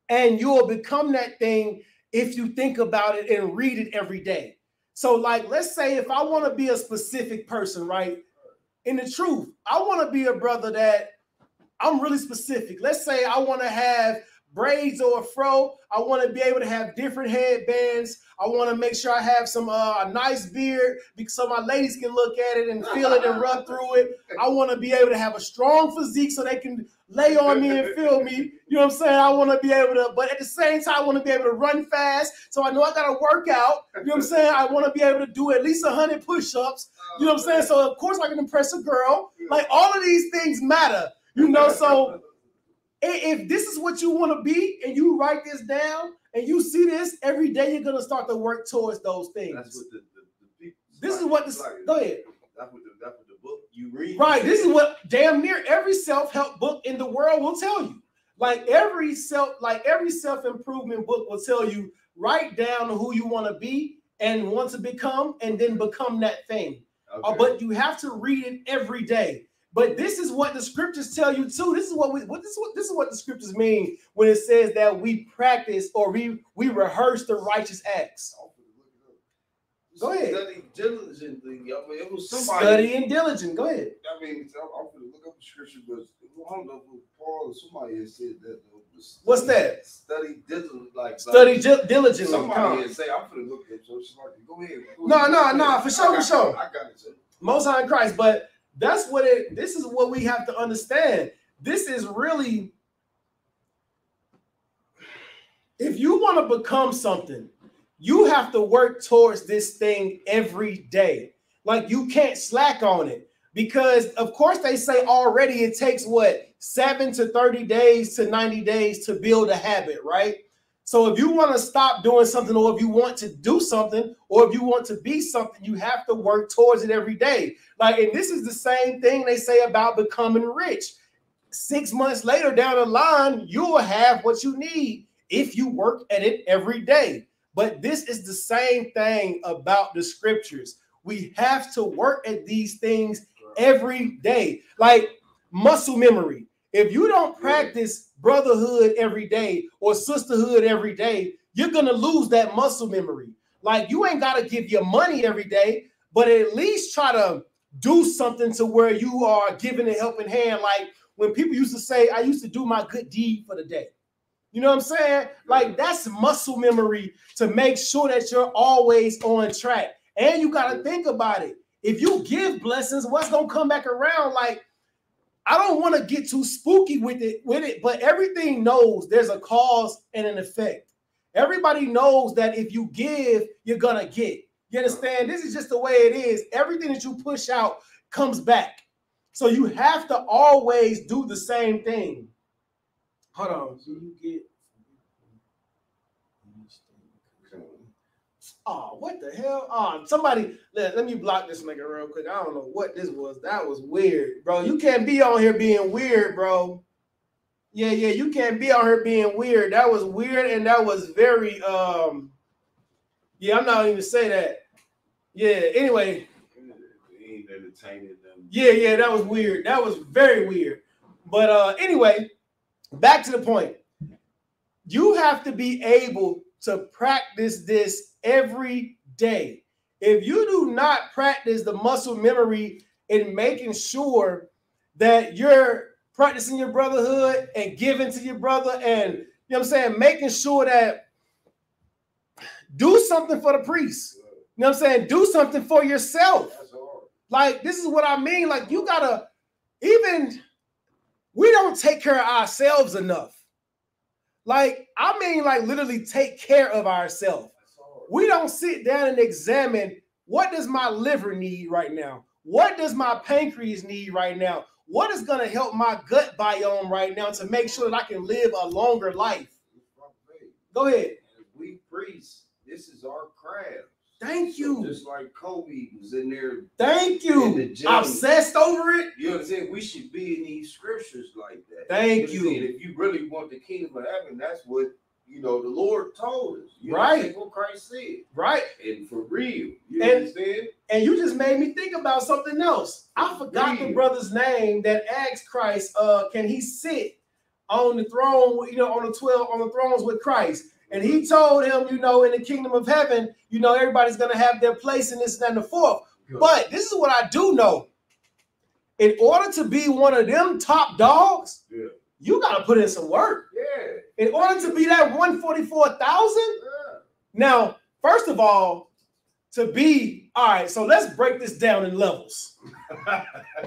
and you'll become that thing if you think about it and read it every day. So, like, let's say if I want to be a specific person, right? In the truth, I want to be a brother that I'm really specific. Let's say I want to have braids or a fro. I want to be able to have different headbands. I want to make sure I have some a nice beard so my ladies can look at it and feel it and run through it. I want to be able to have a strong physique so they can lay on me and feel me. You know what I'm saying? I want to be able to, but at the same time, I want to be able to run fast. So I know I got to work out. You know what I'm saying? I want to be able to do at least 100 push-ups. You know what I'm saying? So of course I can impress a girl. Like, all of these things matter. You know, so if this is what you want to be and you write this down and you see this every day, you're going to start to work towards those things. That's what the people. This is what this. Go ahead. That's what the book you read. Right. This is what damn near every self-help book in the world will tell you. Like every self-improvement book will tell you, write down who you want to be and want to become, and then become that thing. Okay. But you have to read it every day. But this is what the scriptures tell you too. This is what the scriptures mean when it says that we practice or we rehearse the righteous acts. Go ahead. Study diligently. I mean, it was somebody. Study and diligent. Go ahead. I mean, I'm going to look up the scripture, but I don't know if Paul or somebody has said that. What's that? Study diligently. Study diligently. Somebody has said, I'm going to look up. So it's like, go ahead. No, for sure. I got it. Most High in Christ, but this is what we have to understand. This is really, if you want to become something, you have to work towards this thing every day. Like, you can't slack on it because, of course, they say already it takes 7 to 30 days to 90 days to build a habit, right? So if you want to stop doing something, or if you want to do something, or if you want to be something, you have to work towards it every day. Like, and this is the same thing they say about becoming rich. 6 months later down the line, you will have what you need if you work at it every day. But this is the same thing about the scriptures. We have to work at these things every day, like muscle memory. If you don't practice brotherhood every day or sisterhood every day, you're going to lose that muscle memory. Like, you ain't got to give your money every day, but at least try to do something to where you are giving a helping hand. Like when people used to say, I used to do my good deed for the day. You know what I'm saying? Like, that's muscle memory to make sure that you're always on track. And you got to think about it. If you give blessings, what's going to come back around? Like, I don't want to get too spooky with it, but everything knows there's a cause and an effect. Everybody knows that if you give, you're going to get. You understand? This is just the way it is. Everything that you push out comes back. So you have to always do the same thing. Hold on. So you get. Oh, what the hell? Oh, somebody, let me block this nigga real quick. I don't know what this was. That was weird, bro. You can't be on here being weird, bro. Yeah, you can't be on here being weird. That was weird, and that was very, yeah, I'm not even say that. Yeah, anyway. Ain't entertaining them. Yeah, that was weird. That was very weird. But anyway, back to the point. You have to be able to practice this every day. If you do not practice the muscle memory in making sure that you're practicing your brotherhood and giving to your brother, and you know what I'm saying, making sure that do something for the priest. You know what I'm saying? Do something for yourself. Like, this is what I mean. Like, you gotta, we don't take care of ourselves enough. Like, I mean, like, literally take care of ourselves. We don't sit down and examine, what does my liver need right now? What does my pancreas need right now? What is going to help my gut biome right now to make sure that I can live a longer life? Go ahead. We priests, this is our craft. Thank you. So just like Kobe was in there. Thank you. Obsessed over it. You know what I'm saying? We should be in these scriptures like that. Thank you. If you really want the kingdom of heaven, that's what, you know, the Lord told us. You right. Know what Christ said. Right. And for real. You understand? And you just made me think about something else. I forgot the brother's name that asked Christ, can he sit on the throne, you know, on the thrones with Christ? And he told him, you know, in the kingdom of heaven, you know, everybody's going to have their place in this and the fourth. Good. But this is what I do know. In order to be one of them top dogs, you got to put in some work. In order to be that 144,000. Now, first of all, all right, so let's break this down in levels.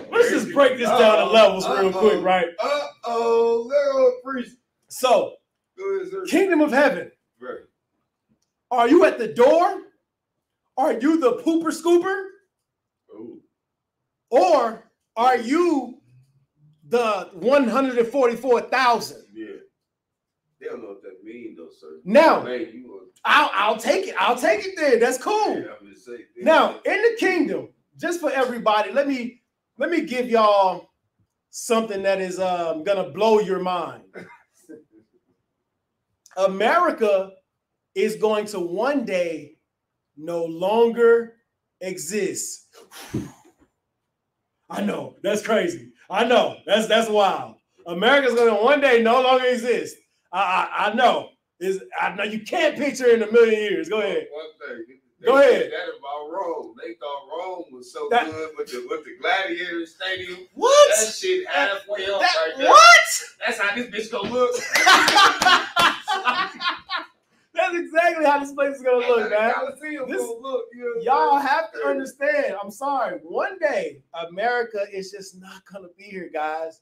Let's just break this down in levels real quick, right? Little priest. So, kingdom of heaven. Right. Are you at the door? Are you the pooper scooper? Ooh. Or are you the 144,000? Yeah. They don't know what that means, though, sir. Now, I'll take it. I'll take it there. That's cool. Yeah, I'm just saying, now, in the kingdom, just for everybody, let me give y'all something that is gonna blow your mind. America is going to one day no longer exist. I know, that's crazy. I know, that's wild. America's going to one day no longer exist. I know. I know you can't picture it in a million years. Go ahead. One thing. Go ahead. That about Rome. They thought Rome was so good with the Gladiator Stadium. What? That shit halfway up right there. What? That's how this bitch gonna look. That's exactly how this place is gonna look, man. Y'all have to understand. I'm sorry. One day, America is just not gonna be here, guys.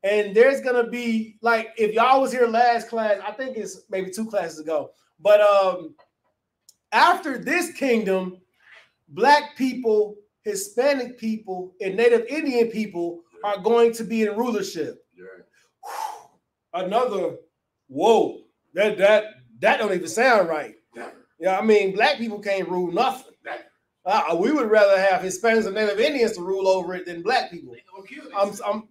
And there's gonna be, like, if y'all was here last class, I think it's maybe 2 classes ago, but after this kingdom, Black people, Hispanic people, and Native Indian people are going to be in rulership. Another, whoa, that don't even sound right. Yeah, I mean, Black people can't rule nothing. We would rather have Hispanics and Native Indians to rule over it than Black people.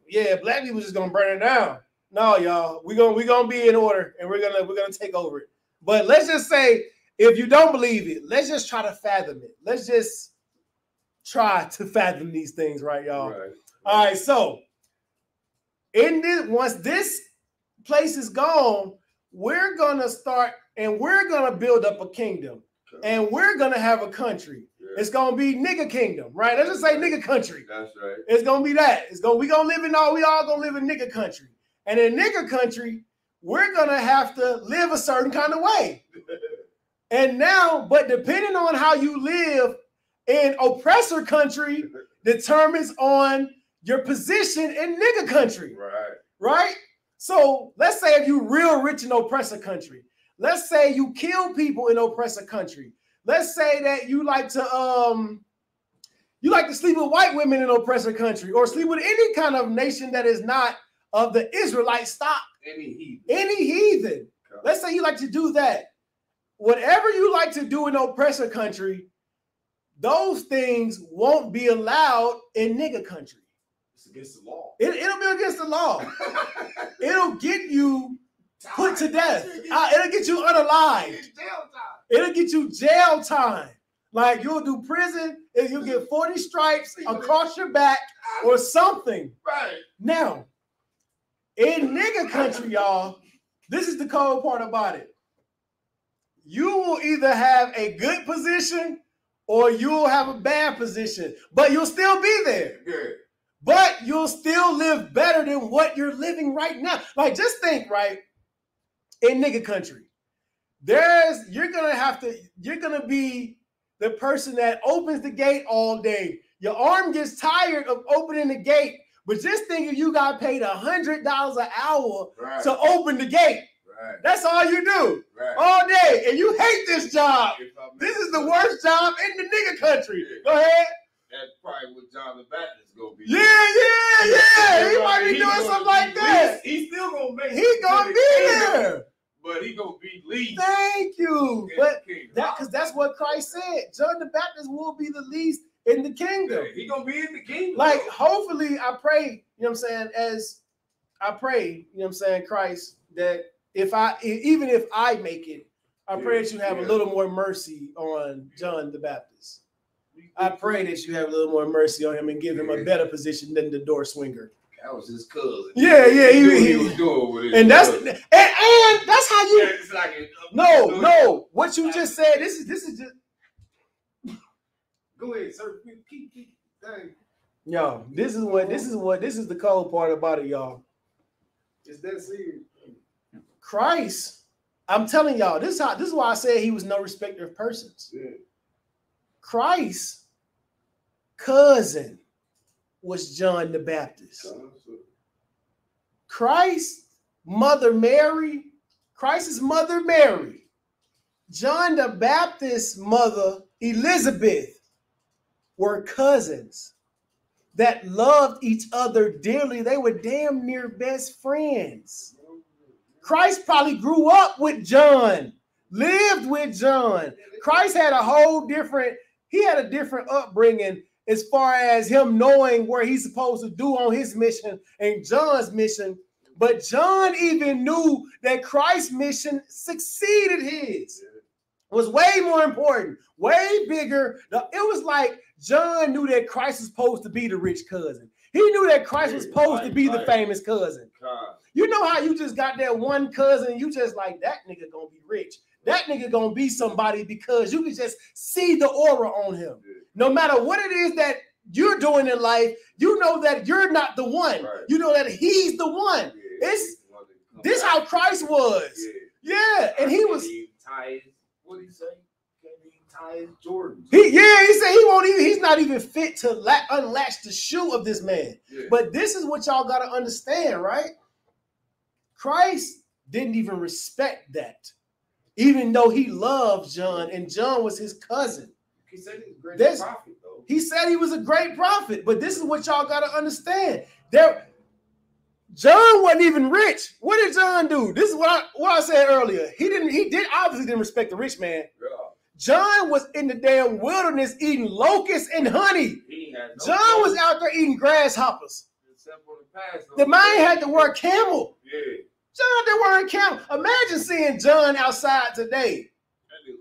Yeah, Black people just gonna burn it down. No, y'all, we gonna be in order, and we're gonna take over it. But let's just say, if you don't believe it, let's just try to fathom it. Let's just try to fathom these things, right, y'all? Right. All right, so once this place is gone, we're gonna start and we're gonna build up a kingdom, and we're gonna have a country. Yeah. It's gonna be nigga kingdom, right? Let's just say nigga country. That's right. It's gonna be that. We all gonna live in nigga country, and in nigga country, we're gonna have to live a certain kind of way. And now, but depending on how you live in oppressor country determines on your position in nigga country. Right. Right? So let's say if you're real rich in oppressor country, let's say you kill people in oppressor country. Let's say that you like to sleep with white women in oppressor country, or sleep with any kind of nation that is not of the Israelite stock. Any heathen. Let's say you like to do that. Whatever you like to do in oppressor country, those things won't be allowed in nigga country. It's against the law. It'll be against the law. It'll get you put to death. It'll get you unalived. It'll get you jail time. Like you'll do prison and you'll get 40 stripes across your back or something. Right. Now, in nigga country, y'all, this is the cold part about it. You will either have a good position or you'll have a bad position, but you'll still be there. Yeah. But you'll still live better than what you're living right now. Like, just think, right? In nigga country, you're gonna be the person that opens the gate all day. Your arm gets tired of opening the gate, but just think if you got paid $100 an hour to open the gate. Right. That's all you do all day, and you hate this job. This is the worst job in the nigga country. Go ahead. That's probably what John the Baptist gonna be. Yeah. He might be doing something like that. He's still gonna make. He gonna be there, but he gonna be least. Thank you. But because that's what Christ said. John the Baptist will be the least in the kingdom. Yeah, he gonna be in the kingdom. Like, hopefully, I pray. You know what I'm saying? As I pray, you know what I'm saying, Christ, that even if I make it, I pray that you have a little more mercy on John the Baptist. I pray that you have a little more mercy on him and give him a better position than the door swinger. That was his cousin. Yeah, he was doing with it. And that's how you. It's like no. What you just said. This is just. Go ahead, sir. Keep. Dang. Yo, this is the cold part about it, y'all. It's that serious. Christ, I'm telling y'all, this is why I said he was no respecter of persons. Yeah. Christ's cousin was John the Baptist. Christ's mother Mary, John the Baptist's mother Elizabeth were cousins that loved each other dearly. They were damn near best friends. Christ probably grew up with John, lived with John. Christ had a different upbringing as far as him knowing where he's supposed to do on his mission and John's mission. But John even knew that Christ's mission succeeded his. It was way more important, way bigger. It was like John knew that Christ was supposed to be the rich cousin. He knew that Christ was supposed to be the famous cousin. You know how you just got that one cousin, you just like, that nigga gonna be rich. That nigga gonna be somebody because you can just see the aura on him. No matter what it is that you're doing in life, you know that you're not the one. Right. You know that he's the one. This how Christ was. Yeah. And he was. What did he say? Can't even tie his Jordans. He said he's not even fit to unlatch the shoe of this man. Yeah. But this is what y'all gotta understand, right? Christ didn't even respect that, even though he loved John and John was his cousin. He said he was a great prophet, though. He said he was a great prophet, but this is what y'all got to understand. John wasn't even rich. What did John do? This is what I said earlier. He obviously didn't respect the rich man. Yeah. John was in the damn wilderness eating locusts and honey. John was out there eating grasshoppers. The man had to wear camel. Yeah. John out there wearing camel. Imagine seeing John outside today.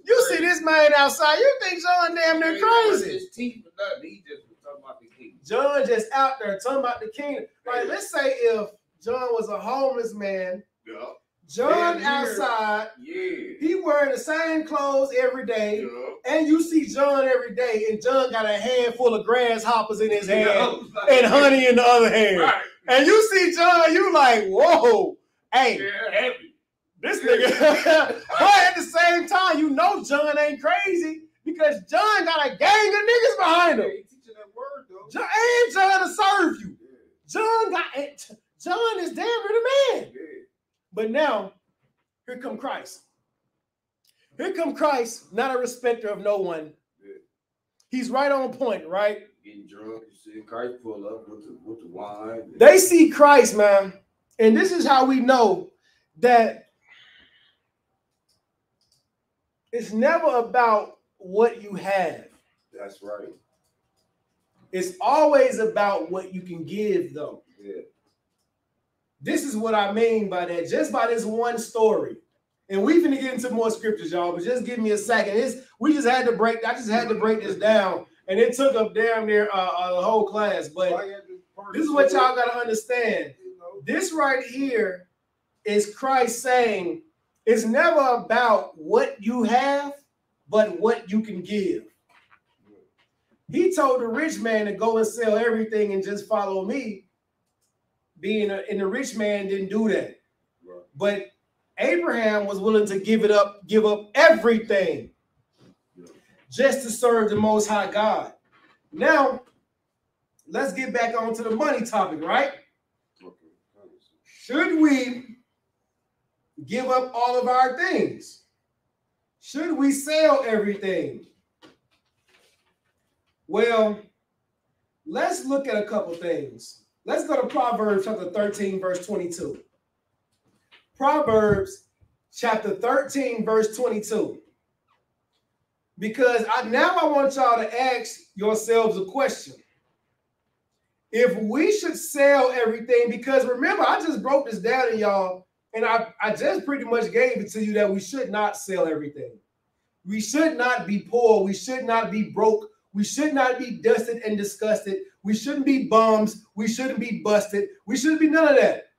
You see this man outside, you think John damn near crazy. His teeth or nothing. He just was talking about the kingdom. John just out there talking about the kingdom. Like, let's say if John was a homeless man, Yeah. John Damn outside, Yeah. he wearing the same clothes every day, Yeah. and you see John every day, and John got a handful of grasshoppers in his hand Yeah. and honey in the other hand. Right. And you see John, you like, whoa, hey, Yeah, heavy. this nigga. But at the same time, you know John ain't crazy because John got a gang of niggas behind him. He teaching that word though. John ain't trying to serve you. Yeah. John is damn near the man. Yeah. But now, here come Christ. Here come Christ, not a respecter of no one. Yeah. He's right on point, right? Getting drunk, you see Christ pull up with the wine. They see Christ, man. And this is how we know that it's never about what you have. That's right. It's always about what you can give, though. Yeah. This is what I mean by that. Just by this one story. And we're going to get into more scriptures, y'all, but just give me a second. I just had to break this down. And it took up damn near the whole class. But this is what y'all got to understand. This right here is Christ saying it's never about what you have, but what you can give. He told the rich man to go and sell everything and just follow me. And the rich man didn't do that. Right. But Abraham was willing to give up everything just to serve the Most High God. Now, let's get back onto the money topic, right? Should we give up all of our things? Should we sell everything? Well, let's look at a couple things. Let's go to Proverbs chapter 13, verse 22. Proverbs chapter 13, verse 22. Because now I want y'all to ask yourselves a question. If we should sell everything, because remember, I just broke this down to y'all, and I just pretty much gave it to you that we should not sell everything. We should not be poor. We should not be broke. We should not be dusted and disgusted. We shouldn't be bums. We shouldn't be busted. We shouldn't be none of that.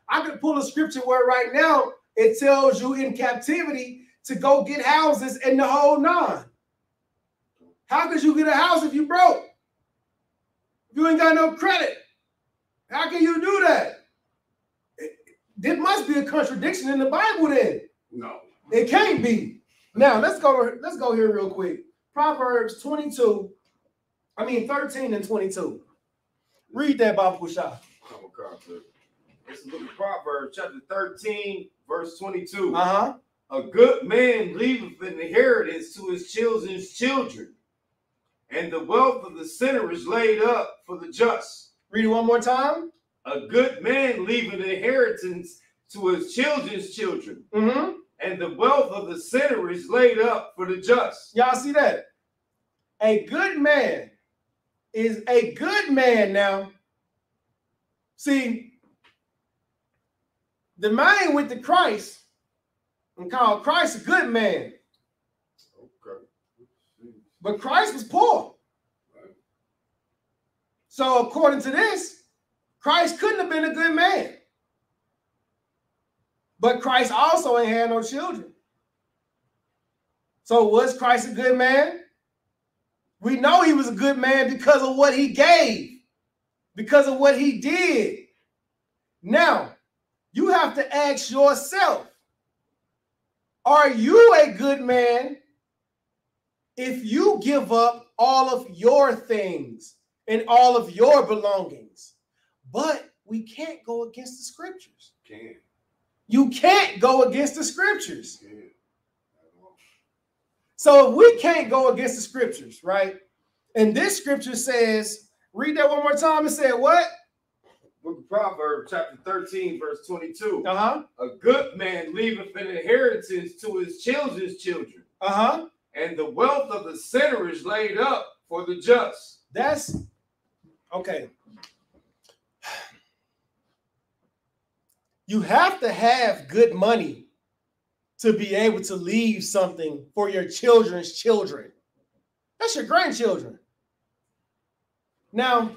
I could pull a scripture where right now it tells you in captivity to go get houses and the whole nine. How could you get a house if you broke? If you ain't got no credit, how can you do that? There must be a contradiction in the Bible then. No. It can't be. Now let's go here real quick. Proverbs 13 and 22. Read that, Baba Kushah. It's the book of Proverbs, chapter 13, verse 22. Uh-huh. A good man leaveth an inheritance to his children's children, and the wealth of the sinner is laid up for the just. Read it one more time. A good man leaveth an inheritance to his children's children, and the wealth of the sinner is laid up for the just. Y'all see that? A good man is a good man now. See, the man with the Christ and called Christ a good man. Okay. But Christ was poor. Right. So according to this, Christ couldn't have been a good man. But Christ also ain't had no children. So was Christ a good man? We know he was a good man because of what he gave, because of what he did. Now, you have to ask yourself, are you a good man if you give up all of your things and all of your belongings? But we can't go against the scriptures. You can't go against the scriptures. So if we can't go against the scriptures, right? And this scripture says, read that one more time. It said what? Book of Proverbs, chapter 13, verse 22. Uh-huh. A good man leaveth an inheritance to his children's children. Uh-huh. And the wealth of the sinner is laid up for the just. That's okay. You have to have good money to be able to leave something for your children's children. That's your grandchildren. Now,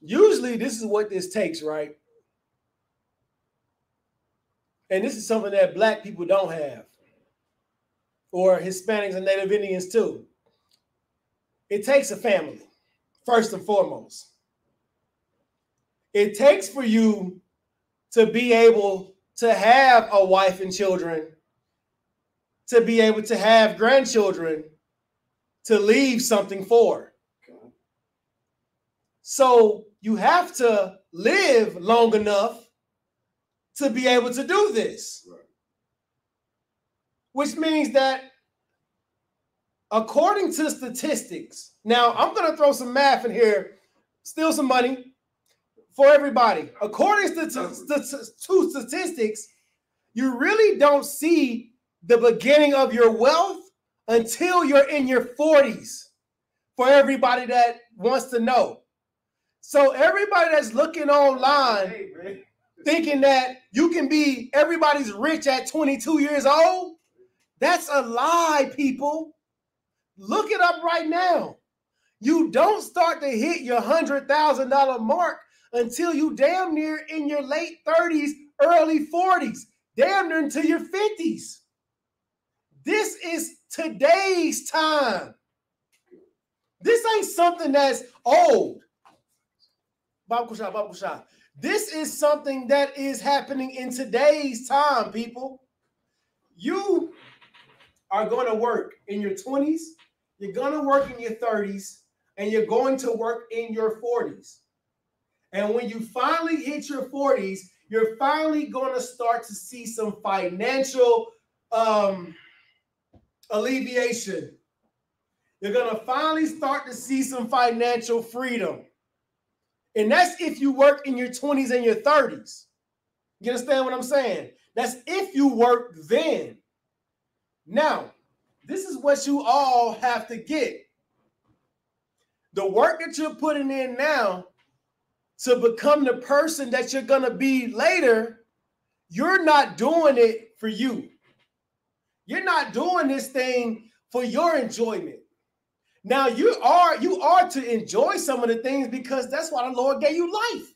usually this is what this takes, right? And this is something that Black people don't have, or Hispanics and Native Indians too. It takes a family, first and foremost. It takes for you to be able to have a wife and children, to be able to have grandchildren, to leave something for. So you have to live long enough to be able to do this. Right. Which means that according to statistics, now I'm going to throw some math in here, steal some money for everybody. According to statistics, you really don't see the beginning of your wealth until you're in your 40s, for everybody that wants to know. So everybody that's looking online thinking that you can be everybody's rich at 22 years old, that's a lie, people. Look it up right now. You don't start to hit your $100,000 mark until you damn near in your late 30s, early 40s, damn near into your 50s. This is today's time. This ain't something that's old. This is something that is happening in today's time, people. You are going to work in your 20s, you're going to work in your 30s, and you're going to work in your 40s. And when you finally hit your 40s, you're finally going to start to see some financial alleviation. You're going to finally start to see some financial freedom. And that's if you work in your 20s and your 30s. You understand what I'm saying? That's if you work then. Now, this is what you all have to get. The work that you're putting in now to become the person that you're going to be later, you're not doing it for you. You're not doing this thing for your enjoyment. Now, you are to enjoy some of the things because that's why the Lord gave you life.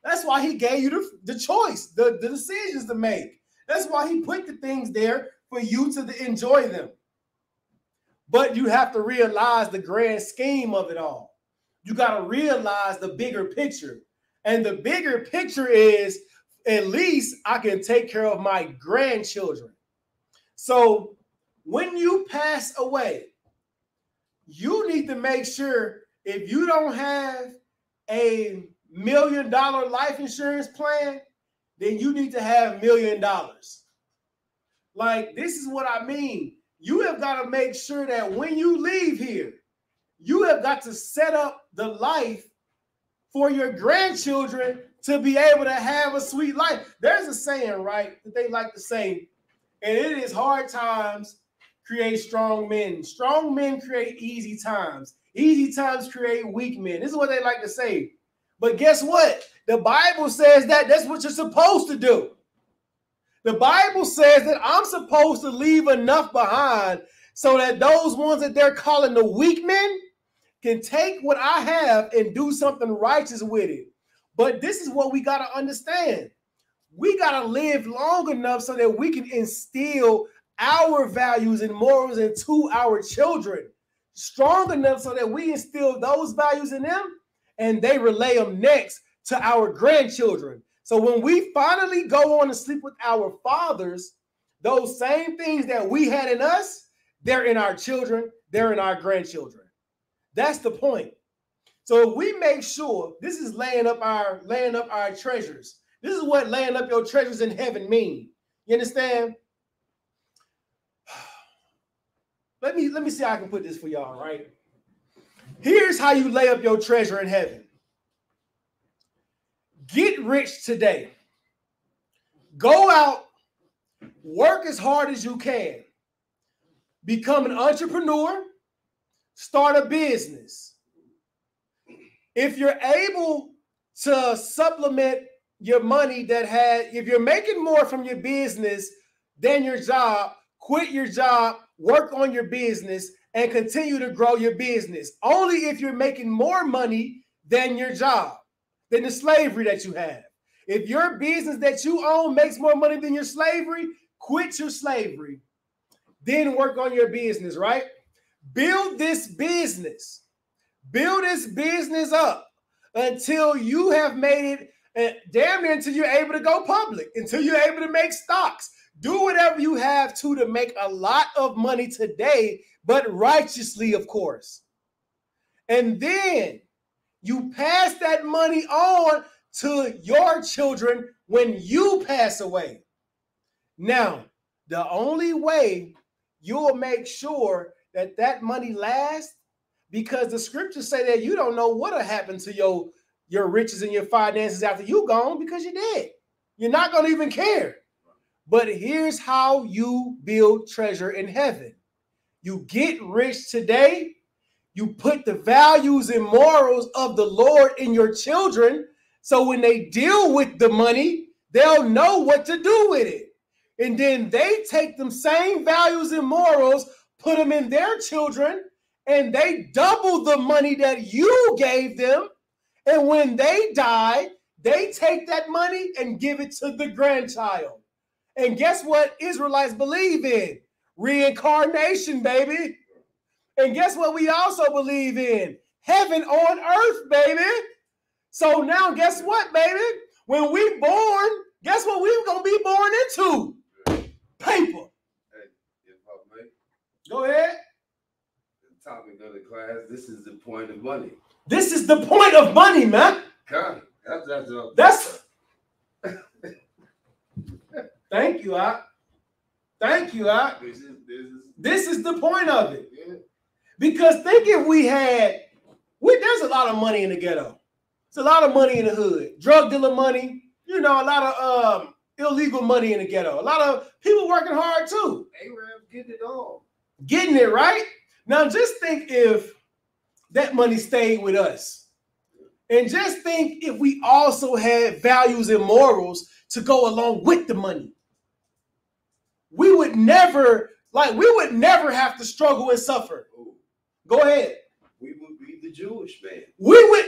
That's why he gave you the choice, the decisions to make. That's why he put the things there for you to enjoy them. But you have to realize the grand scheme of it all. You got to realize the bigger picture. And the bigger picture is, at least I can take care of my grandchildren. So when you pass away, you need to make sure if you don't have a $1 million life insurance plan, then you need to have $1 million. Like, this is what I mean. You have got to make sure that when you leave here, you have got to set up the life for your grandchildren to be able to have a sweet life. There's a saying, right, that they like to say, and it is hard times create strong men. Strong men create easy times. Easy times create weak men. This is what they like to say. But guess what? The Bible says that that's what you're supposed to do. The Bible says that I'm supposed to leave enough behind so that those ones that they're calling the weak men can take what I have and do something righteous with it. But this is what we got to understand. We got to live long enough so that we can instill our values and morals into our children. Strong enough so that we instill those values in them and they relay them next to our grandchildren. So when we finally go on to sleep with our fathers, those same things that we had in us, they're in our children, they're in our grandchildren. That's the point. So if we make sure, this is laying up our treasures. This is what laying up your treasures in heaven mean. You understand? Let me see how I can put this for y'all, right? Here's how you lay up your treasure in heaven. Get rich today. Go out, work as hard as you can. Become an entrepreneur, start a business. If you're able to supplement your money that if you're making more from your business than your job, quit your job, work on your business, and continue to grow your business. Only if you're making more money than your job, than the slavery that you have. If your business that you own makes more money than your slavery, quit your slavery. Then work on your business, right? Build this business. Build this business up until you have made it damn near until you're able to go public, until you're able to make stocks. Do whatever you have to make a lot of money today, but righteously, of course. And then you pass that money on to your children when you pass away. Now, the only way you'll make sure that that money lasts, because the scriptures say that you don't know what'll happen to your riches and your finances after you gone, because you're dead. You're not going to even care. But here's how you build treasure in heaven. You get rich today. You put the values and morals of the Lord in your children, so when they deal with the money, they'll know what to do with it. And then they take them same values and morals, put them in their children, and they double the money that you gave them. And when they die, they take that money and give it to the grandchild. And guess what Israelites believe in? Reincarnation, baby. And guess what we also believe in? Heaven on earth, baby. So now guess what, baby? When we born, guess what we're going to be born into? Paper. Hey, if I may. Go ahead. The topic of the class, this is the point of money. This is the point of money, man. God, that's Thank you, Ak. Thank you, Ak. This is the point of it. Yeah. Because think if there's a lot of money in the ghetto. There's a lot of money in the hood. Drug dealer money, a lot of illegal money in the ghetto. A lot of people working hard too. Arabs getting it all. Getting it, right? Now just think if that money stayed with us. And just think if we also had values and morals to go along with the money. We would never have to struggle and suffer. Ooh. Go ahead. We would be the Jewish man. We would.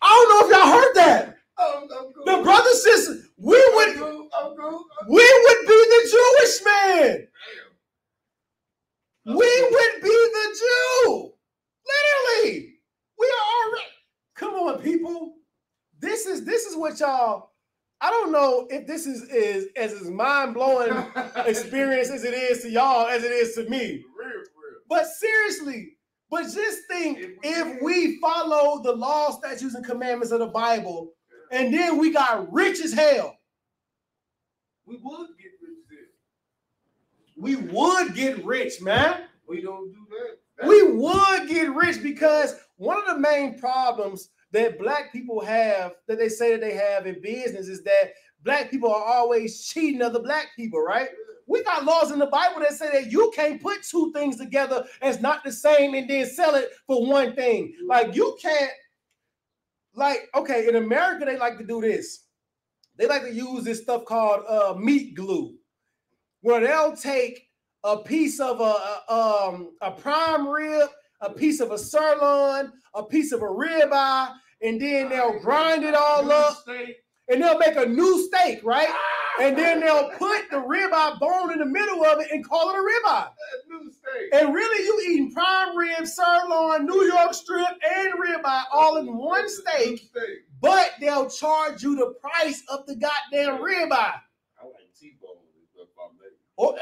I don't know if y'all heard that. The brothers, sisters, we would be the Jewish man. We would be the Jew. Literally. We are already. Come on, people. This is what y'all. I don't know if this is as mind-blowing experience as it is to y'all as it is to me. But seriously, just think if we follow the law, statutes, and commandments of the Bible, and then we got rich as hell. We would get rich there. We would get rich, man. We don't do that. We would get rich because one of the main problems that black people have, that they say that they have in business, is that black people are always cheating other black people, right? We got laws in the Bible that say that you can't put two things together as not the same and then sell it for one thing. Like you can't, okay, in America, they like to do this. They like to use this stuff called meat glue, where they'll take a piece of a prime rib, a piece of a sirloin, a piece of a ribeye, and then they'll grind it all up, and they'll make a new steak, right? And then they'll put the ribeye bone in the middle of it and call it a ribeye. And really, you eating prime rib, sirloin, New York strip, and ribeye all in one steak, but they'll charge you the price of the goddamn ribeye. I like T-bone. Or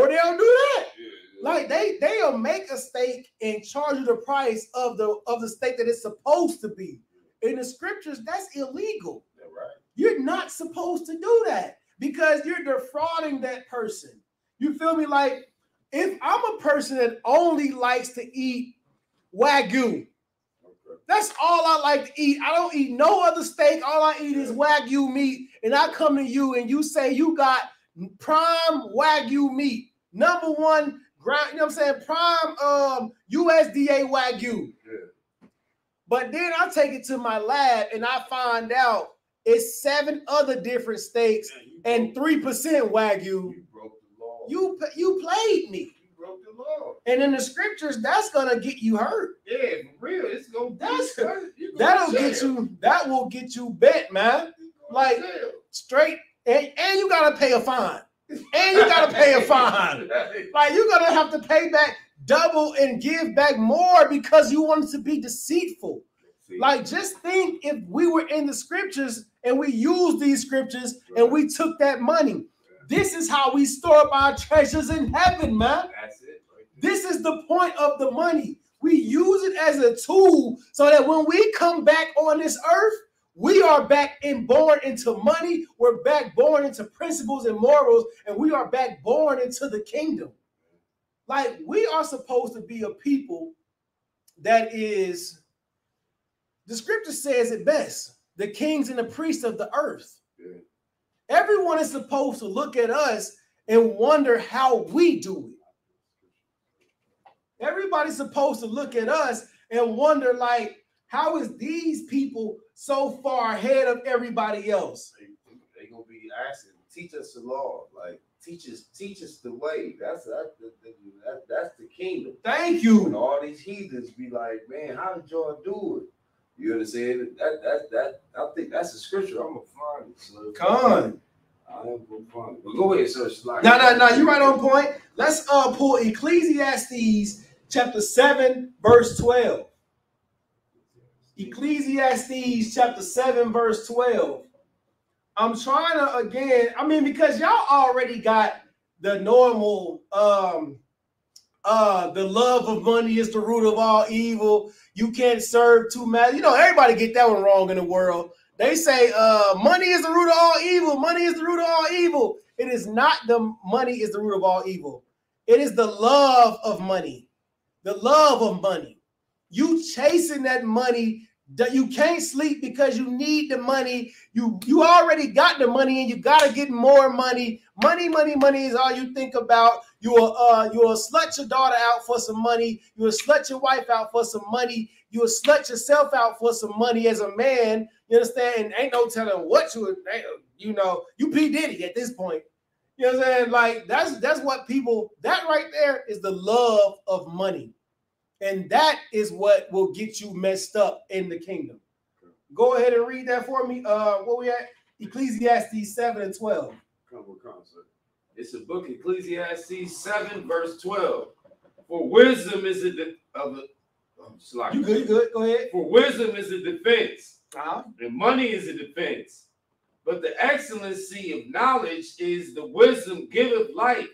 they'll do that. Yeah. Like they'll make a steak and charge you the price of the steak that it's supposed to be. In the scriptures, that's illegal. Yeah, right. You're not supposed to do that because you're defrauding that person. You feel me? Like if I'm a person that only likes to eat Wagyu, that's all I like to eat. I don't eat no other steak. All I eat is Wagyu meat. And I come to you and you say you got prime Wagyu meat, number one, prime USDA Wagyu. Yeah. But then I take it to my lab and I find out it's 7 other different steaks and 3% Wagyu. You broke the law. You played me. You broke the law. And in the scriptures, that's gonna get you hurt. Yeah, for real. It's gonna that will get you bent, man. Like straight, and you gotta pay a fine. And you gotta pay a fine. Like you're gonna have to pay back double and give back more because you wanted to be deceitful. Like just think if we were in the scriptures and we used these scriptures and we took that money. This is how we store up our treasures in heaven, man. That's it. Right. This is the point of the money. We use it as a tool so that when we come back on this earth, we are back and born into money. We're back born into principles and morals, and we are back born into the kingdom. Like we are supposed to be a people that is, the scripture says it best, the kings and the priests of the earth. Yeah. Everyone is supposed to look at us and wonder how we do it. Everybody's supposed to look at us and wonder, like, how is these people so far ahead of everybody else? They gonna be asking, teach us the law, like teach us the way. That's the kingdom. Thank you. And all these heathens be like, man, how did y'all do it? You understand? That I think that's the scripture. I'm gonna find it. So Con. I am gonna find it. But go ahead, sir. Like, No, you're right on point. Let's pull Ecclesiastes chapter 7, verse 12. Ecclesiastes chapter 7, verse 12. I'm trying to, again, I mean, because y'all already got the normal, the love of money is the root of all evil. You can't serve two masters. You know, everybody get that one wrong in the world. They say money is the root of all evil. Money is the root of all evil. It is not the money is the root of all evil. It is the love of money. The love of money. You chasing that money. You can't sleep because you need the money. You already got the money and you got to get more money. Money is all you think about. You'll slut your daughter out for some money. You'll slut your wife out for some money. You'll slut yourself out for some money as a man. You understand? And ain't no telling what you P. Diddy at this point. You know what I'm saying? Like that's what people, that right there is the love of money. And that is what will get you messed up in the kingdom. Go ahead and read that for me. What we at? Ecclesiastes 7 and 12. Come, sir. It's a book, Ecclesiastes 7, verse 12. For wisdom is You good. Go ahead. For wisdom is a defense, and money is a defense. But the excellency of knowledge is the wisdom giveth light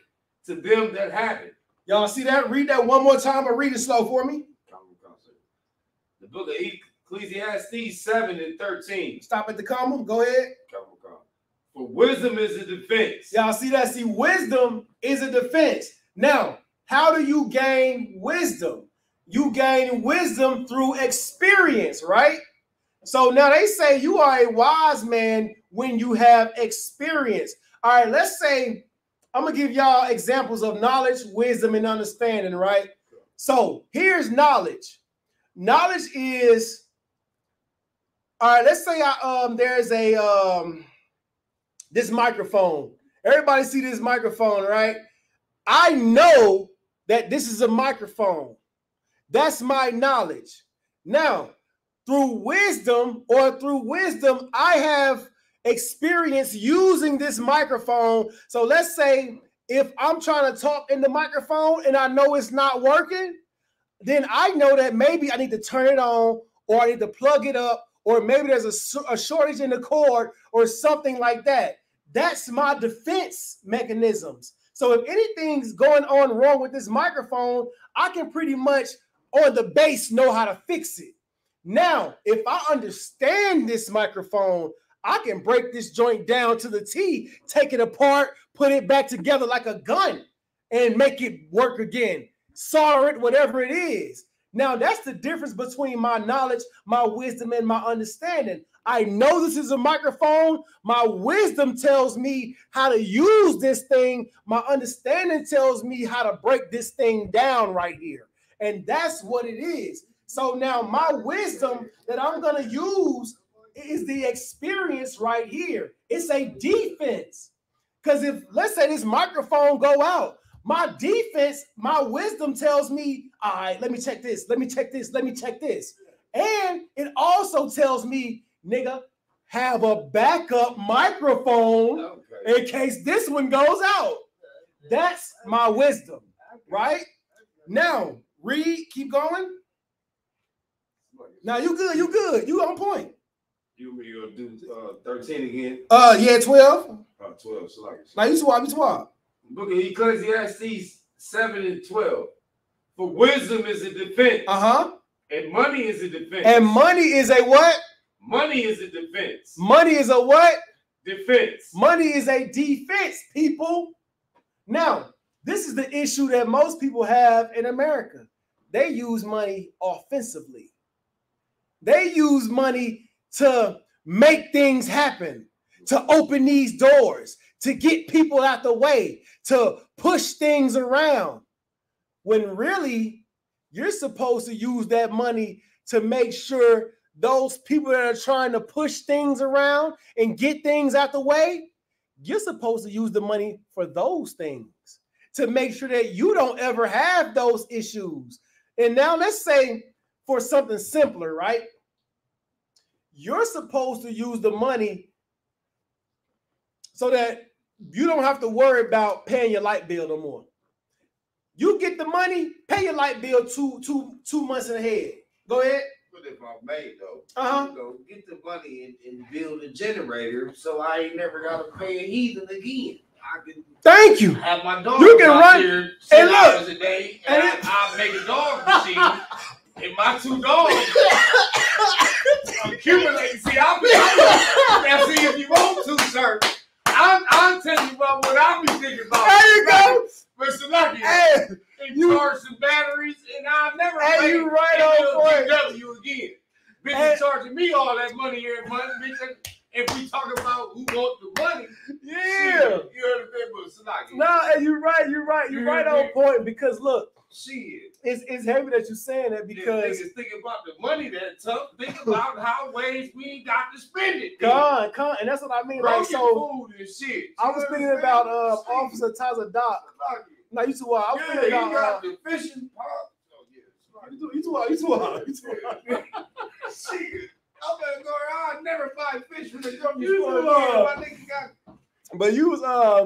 to them that have it. Y'all see that? Read that one more time, but read it slow for me. The book of Ecclesiastes 7 and 13. Stop at the comma. Go ahead. For wisdom is a defense. Y'all see that? See, wisdom is a defense. Now, how do you gain wisdom? You gain wisdom through experience, right? So now they say you are a wise man when you have experience. All right, let's say I'm going to give y'all examples of knowledge, wisdom, and understanding, right? So here's knowledge. Knowledge is, all right, let's say there's this microphone. Everybody see this microphone, right? I know that this is a microphone. That's my knowledge. Now, through wisdom, I have experience using this microphone. So let's say if I'm trying to talk in the microphone and I know it's not working, then I know that maybe I need to turn it on, or I need to plug it up, or maybe there's a shortage in the cord or something like that. That's my defense mechanisms. So if anything's going on wrong with this microphone, I can pretty much on the base know how to fix it. Now, if I understand this microphone, I can break this joint down to the T, take it apart, put it back together like a gun, and make it work again. Solder it, whatever it is. Now, that's the difference between my knowledge, my wisdom, and my understanding. I know this is a microphone. My wisdom tells me how to use this thing. My understanding tells me how to break this thing down right here. And that's what it is. So now my wisdom that I'm going to use is the experience right here. It's a defense. Because if, let's say this microphone go out, my defense, my wisdom tells me, all right, let me check this, let me check this, let me check this. And it also tells me, nigga, have a backup microphone in case this one goes out. That's my wisdom, right? Now, read, keep going. Now, you good, you good. You on point. You gonna do 13 again? Yeah, 12. 12. So like now you swap. Book of Ecclesiastes 7 and 12. For wisdom is a defense. And money is a defense. And money is a what? Money is a defense. Money is a what? Defense. Money is a defense, people. Now, this is the issue that most people have in America. They use money offensively. They use money to make things happen, to open these doors, to get people out the way, to push things around. When really, you're supposed to use that money to make sure those people that are trying to push things around and get things out the way, you're supposed to use the money for those things to make sure that you don't ever have those issues. And now let's say for something simpler, right? You're supposed to use the money so that you don't have to worry about paying your light bill no more. You get the money, pay your light bill two months ahead. Go ahead. But if I'm made though, you know, get the money and build a generator so I ain't never gotta pay a heathen again. I can thank you. Have my dog you can out run there 6 and look, hours a day, and I make a dog machine. And my 2 dogs accumulating. See, now see if you want to, sir. I'm telling you about what I be thinking about. There you go. Mr. Lucky. Hey, you charge some batteries, and I'll never pay you right on point. GW again. Bitch, charging me all that money every month. Bitch, if we talk about who want the money, yeah, you understand, Mr. Lucky. No, and you're right on point. Because look, shit, it's heavy that you're saying that because niggas think about the money that tough. Think about how ways we ain't got to spend it. Con, and that's what I mean. Like, so food and shit. I was thinking about Officer Taza Doc. No, you too wild. I was thinking about you got the fishing part. Oh yeah, you too wild. Shit, I'm gonna go around. I never find fish from the grocery store. My nigga got. But you was I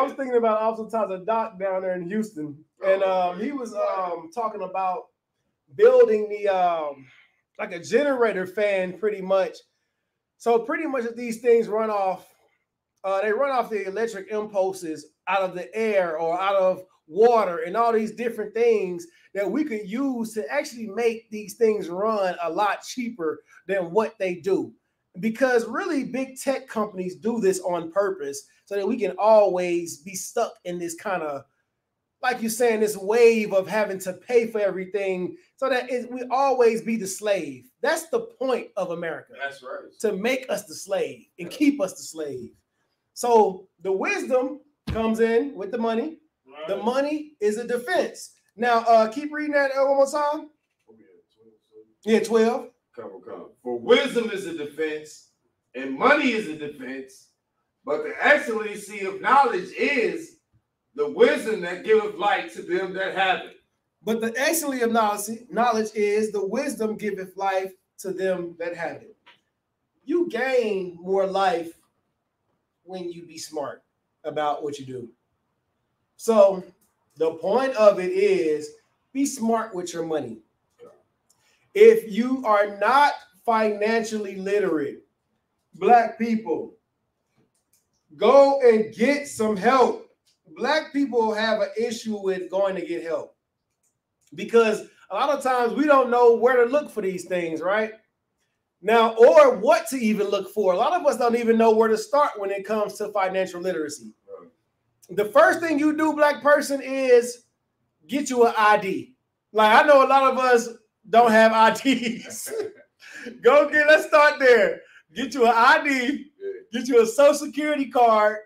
was thinking about Officer Taza Doc down there in Houston. And he was talking about building the like a generator fan pretty much. So pretty much if these things run off, they run off the electric impulses out of the air or out of water and all these different things that we could use to actually make these things run a lot cheaper than what they do. Because really big tech companies do this on purpose so that we can always be stuck in this kind of, like you're saying, this wave of having to pay for everything so that we always be the slave. That's the point of America. That's right. To make us the slave and keep us the slave. So the wisdom comes in with the money. Right. The money is a defense. Now, keep reading that one more time. Yeah, 12. Come. For wisdom is a defense, and money is a defense, but the excellency of knowledge is the wisdom that giveth light to them that have it. But the excellency of knowledge is the wisdom giveth life to them that have it. You gain more life when you be smart about what you do. So the point of it is be smart with your money. If you are not financially literate, Black people, go and get some help. Black people have an issue with going to get help because a lot of times we don't know where to look for these things, right? Now, or what to even look for. A lot of us don't even know where to start when it comes to financial literacy. The first thing you do, Black person, is get you an ID. Like, I know a lot of us don't have IDs. Let's start there. Get you an ID, get you a social security card,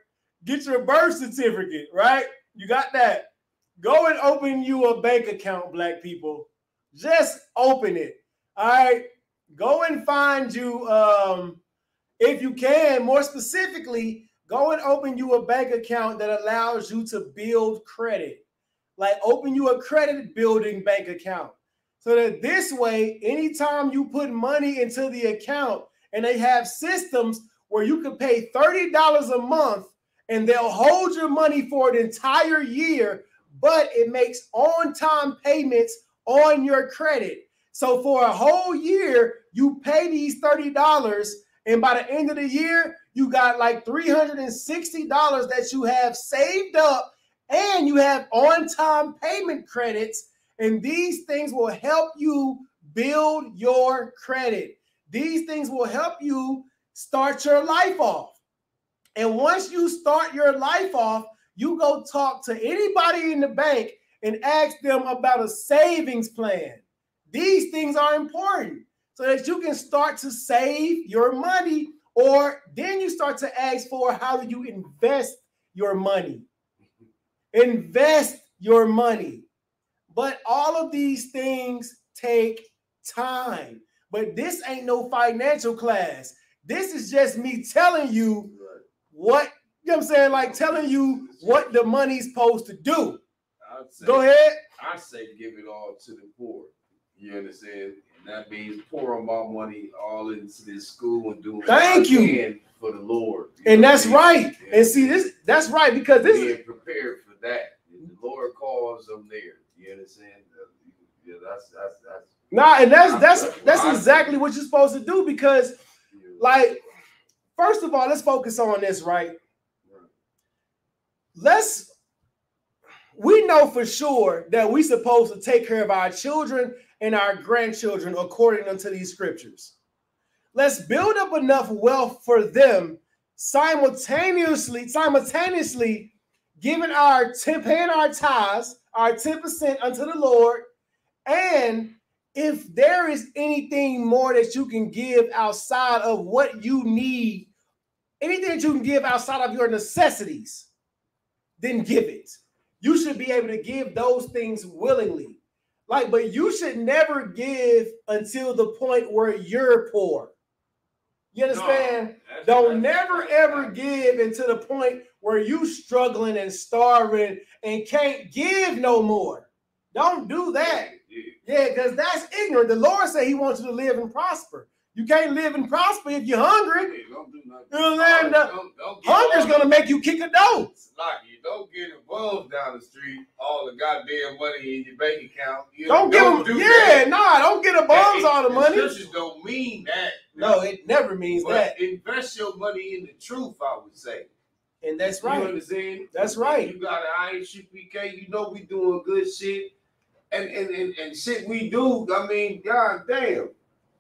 get your birth certificate, right? You got that. Go and open you a bank account, Black people. Just open it. All right. Go and find you, if you can, more specifically, go and open you a bank account that allows you to build credit. Like open you a credit building bank account. So that this way, anytime you put money into the account, and they have systems where you can pay $30 a month and they'll hold your money for an entire year, but it makes on-time payments on your credit. So for a whole year, you pay these $30, and by the end of the year, you got like $360 that you have saved up, and you have on-time payment credits, and these things will help you build your credit. These things will help you start your life off. And once you start your life off, you go talk to anybody in the bank and ask them about a savings plan. These things are important so that you can start to save your money, or then you start to ask for how do you invest your money. Invest your money. But all of these things take time. But this ain't no financial class. This is just me telling you what, you know what I'm saying? Like telling you what the money's supposed to do. Go ahead. I say give it all to the poor. You understand? And that means pouring my money all into this school and doing Thank you for the Lord. And that's right. And see this, that's right, because this being prepared for that. The Lord calls them there. You understand? Yeah, that's nah, and that's exactly what you're supposed to do, because like, first of all, let's focus on this, right? We know for sure that we're supposed to take care of our children and our grandchildren according unto these scriptures. Let's build up enough wealth for them, simultaneously giving paying our tithes, our 10% unto the Lord. And if there is anything more that you can give outside of what you need, anything that you can give outside of your necessities, then give it. You should be able to give those things willingly. Like, but you should never give until the point where you're poor. You understand? Don't never ever give until the point where you struggling and starving and can't give no more. Don't do that. Yeah, because that's ignorant. The Lord said he wants you to live and prosper. You can't live and prosper if you're hungry. Yeah, don't do nothing. You know what I'm saying? Hunger's going to make you kick a door. Like, you don't get involved down the street, all the goddamn money in your bank account. Don't get them. Don't get a bums all the money. Scriptures don't mean that. No, it never means that. Invest your money in the truth, I would say. And that's right. You understand? That's right. You got an IHPK, you know we doing good shit. And shit we do, I mean, god damn.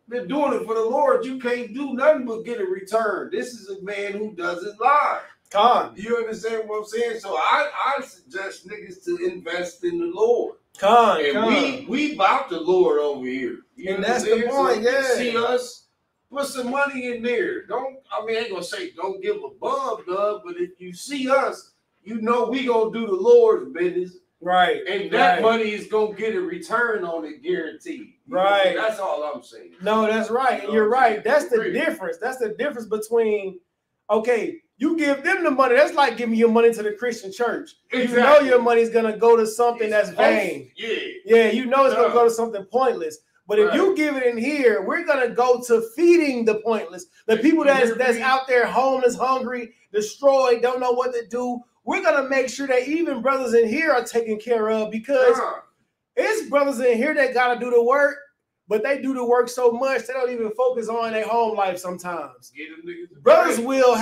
They're doing it for the Lord. You can't do nothing but get a return. This is a man who doesn't lie. Con. You understand what I'm saying? So I suggest niggas to invest in the Lord. And we about the Lord over here. You and that's the point, so see us, put some money in there. I ain't gonna say don't give a bum, dog, but if you see us, you know we gonna do the Lord's business. Right. And that money is gonna get a return on it, guaranteed. Right. That's all I'm saying. No, that's right. And you're right. That's the difference. That's the difference between, okay, you give them the money. That's like giving your money to the Christian church. Exactly. You know your money's gonna go to something that's vain. Yeah, you know it's gonna go to something pointless. But if you give it in here, we're gonna go to feeding the pointless, the people that's out there homeless, hungry, destroyed, don't know what to do. We're gonna make sure that even brothers in here are taken care of, because it's brothers in here that gotta do the work, but they do the work so much they don't even focus on their home life sometimes. Brothers will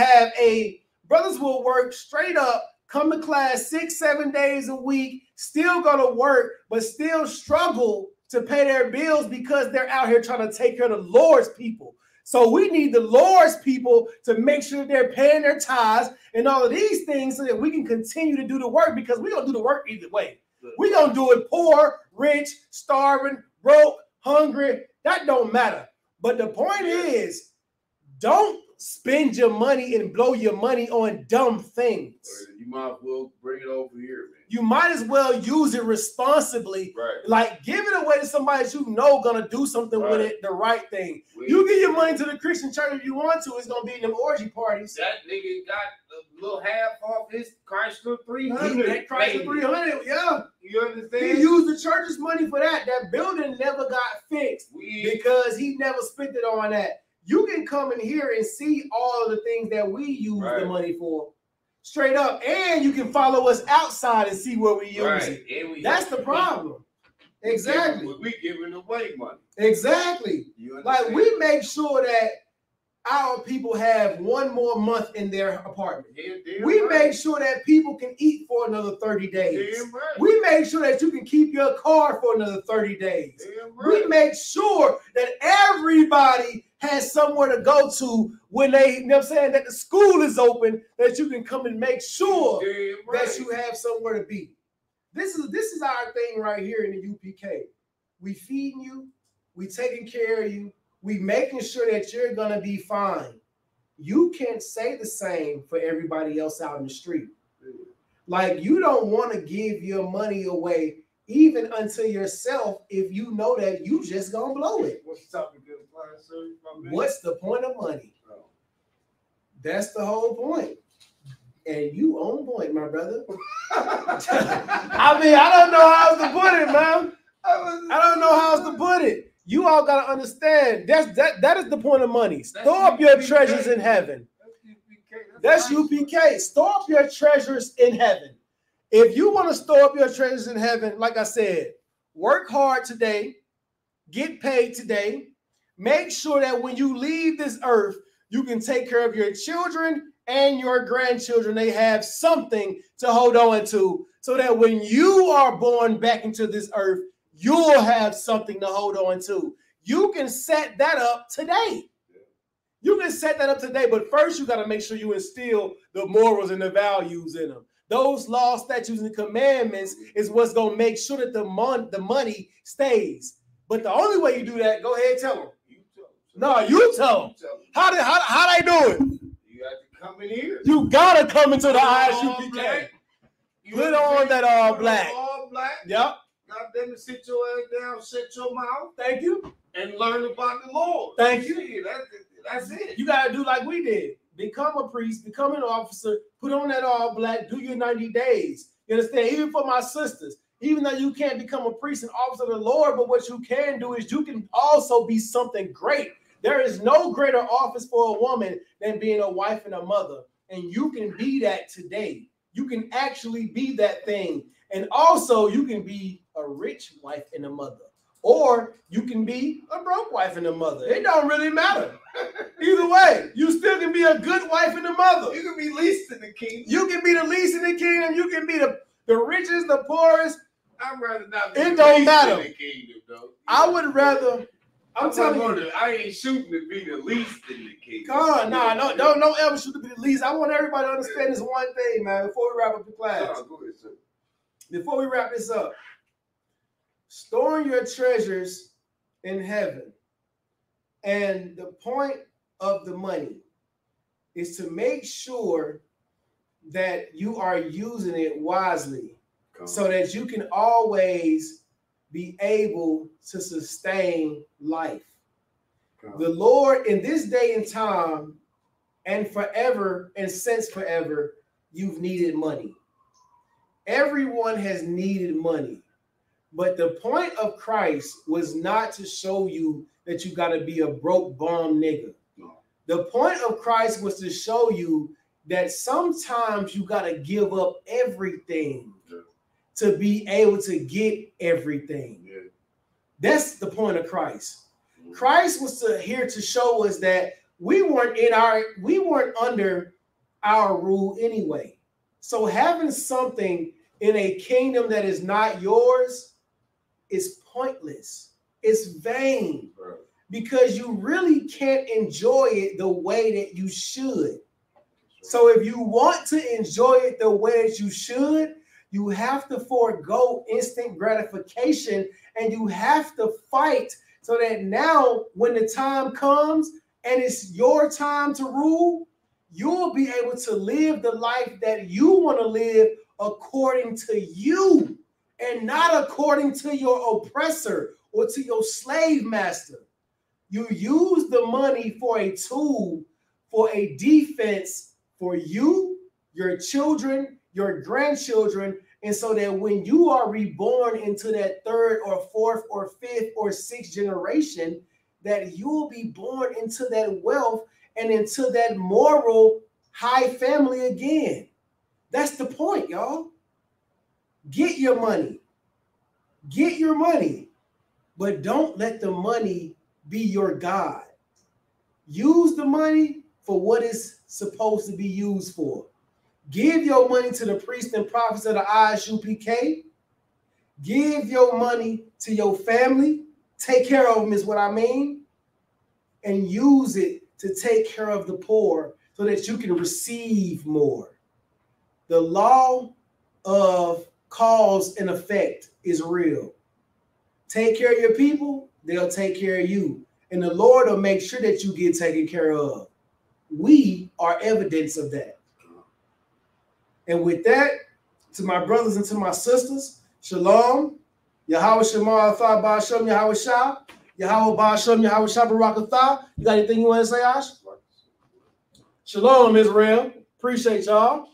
work straight up, come to class 6-7 days a week, still go to work, but still struggle to pay their bills because they're out here trying to take care of the Lord's people. So we need the Lord's people to make sure they're paying their tithes and all of these things so that we can continue to do the work, because we're going to do the work either way. We're going to do it poor, rich, starving, broke, hungry. That don't matter. But the point is, don't spend your money and blow your money on dumb things. You might as well bring it over here, man. You might as well use it responsibly. Right. Like, give it away to somebody that you know gonna do something with it, the right thing. You give your money to the Christian church if you want to. It's gonna be in them orgy parties. That nigga got a little half off his Chrysler 300. That Chrysler 300, yeah. You understand? He used the church's money for that. That building never got fixed because he never spent it on that. You can come in here and see all of the things that we use the money for. Straight up. And you can follow us outside and see where we use it. That's the problem. Exactly. We giving away money. Exactly. Like, we make sure that our people have one more month in their apartment. We make sure that people can eat for another 30 days. We make sure that you can keep your car for another 30 days. We make sure that everybody has somewhere to go to when they, you know what I'm saying, that the school is open, that you can come and make sure that you have somewhere to be. This is our thing right here in the UPK. We feeding you, we taking care of you, we making sure that you're gonna be fine. You can't say the same for everybody else out in the street. Like, you don't want to give your money away even unto yourself if you know that you just gonna blow it. What's the topic of the class, sir? What's the point of money? That's the whole point. And you on point, my brother. I mean, I don't know how else to put it, man. I don't know how else to put it. You all gotta understand that is the point of money. Store up your treasures in heaven. That's UPK. Store up your treasures in heaven. If you want to store up your treasures in heaven, like I said, work hard today, get paid today. Make sure that when you leave this earth, you can take care of your children and your grandchildren. They have something to hold on to, so that when you are born back into this earth, you'll have something to hold on to. You can set that up today. You can set that up today, but first you got to make sure you instill the morals and the values in them. Those laws, statutes, and commandments is what's going to make sure that the money stays. But the only way you do that, go ahead, tell them. No, you tell them. How they do it? You have to come in here. You got to come into the ISUPK. Put on that all black. All black. Yep. God damn it, sit your ass down, shut your mouth. Thank you. And learn about the Lord. Thank you. That's it. You got to do like we did. Become a priest, become an officer, put on that all black, do your 90 days. You understand? Even for my sisters, even though you can't become a priest and officer of the Lord, but what you can do is you can also be something great. There is no greater office for a woman than being a wife and a mother. And you can be that today. You can actually be that thing. And also you can be a rich wife and a mother. Or you can be a broke wife and a mother. It don't really matter. Either way, you still can be a good wife and a mother. You can be least in the kingdom. You can be the least in the kingdom. You can be the richest, the poorest. I'd rather not be it don't matter. In the kingdom, though. I would rather. I'm telling you, I ain't shooting to be the least in the kingdom. God, don't ever shoot to be the least. I want everybody to understand this one thing, man. Before we wrap up the class. Go ahead, sir. Before we wrap this up. Storing your treasures in heaven. And the point of the money is to make sure that you are using it wisely so that you can always be able to sustain life. The Lord, in this day and time and forever and since forever, you've needed money. Everyone has needed money. But the point of Christ was not to show you that you got to be a broke bum nigga. No. The point of Christ was to show you that sometimes you got to give up everything to be able to get everything. Yeah. That's the point of Christ. Christ was here to show us that we weren't under our rule anyway. So having something in a kingdom that is not yours is pointless. It's vain, bro, because you really can't enjoy it the way that you should. So if you want to enjoy it the way that you should, you have to forego instant gratification, and you have to fight so that now when the time comes, and it's your time to rule, you'll be able to live the life that you want to live according to you and not according to your oppressor or to your slave master. You use the money for a tool, for a defense for you, your children, your grandchildren, and so that when you are reborn into that third or fourth or fifth or sixth generation, that you'll be born into that wealth and into that moral high family again. That's the point, y'all. Get your money. Get your money. But don't let the money be your God. Use the money for what it's supposed to be used for. Give your money to the priests and prophets of the ISUPK. Give your money to your family. Take care of them is what I mean. And use it to take care of the poor so that you can receive more. The law of cause and effect is real. Take care of your people, they'll take care of you. And the Lord will make sure that you get taken care of. We are evidence of that. And with that, to my brothers and to my sisters, shalom. Yahweh Shema Athah Ba'ashem Yahweh Shah. Yahweh Ba'ashem Yahweh Shah Barakatah. You got anything you want to say, Ash? Shalom, Israel. Appreciate y'all.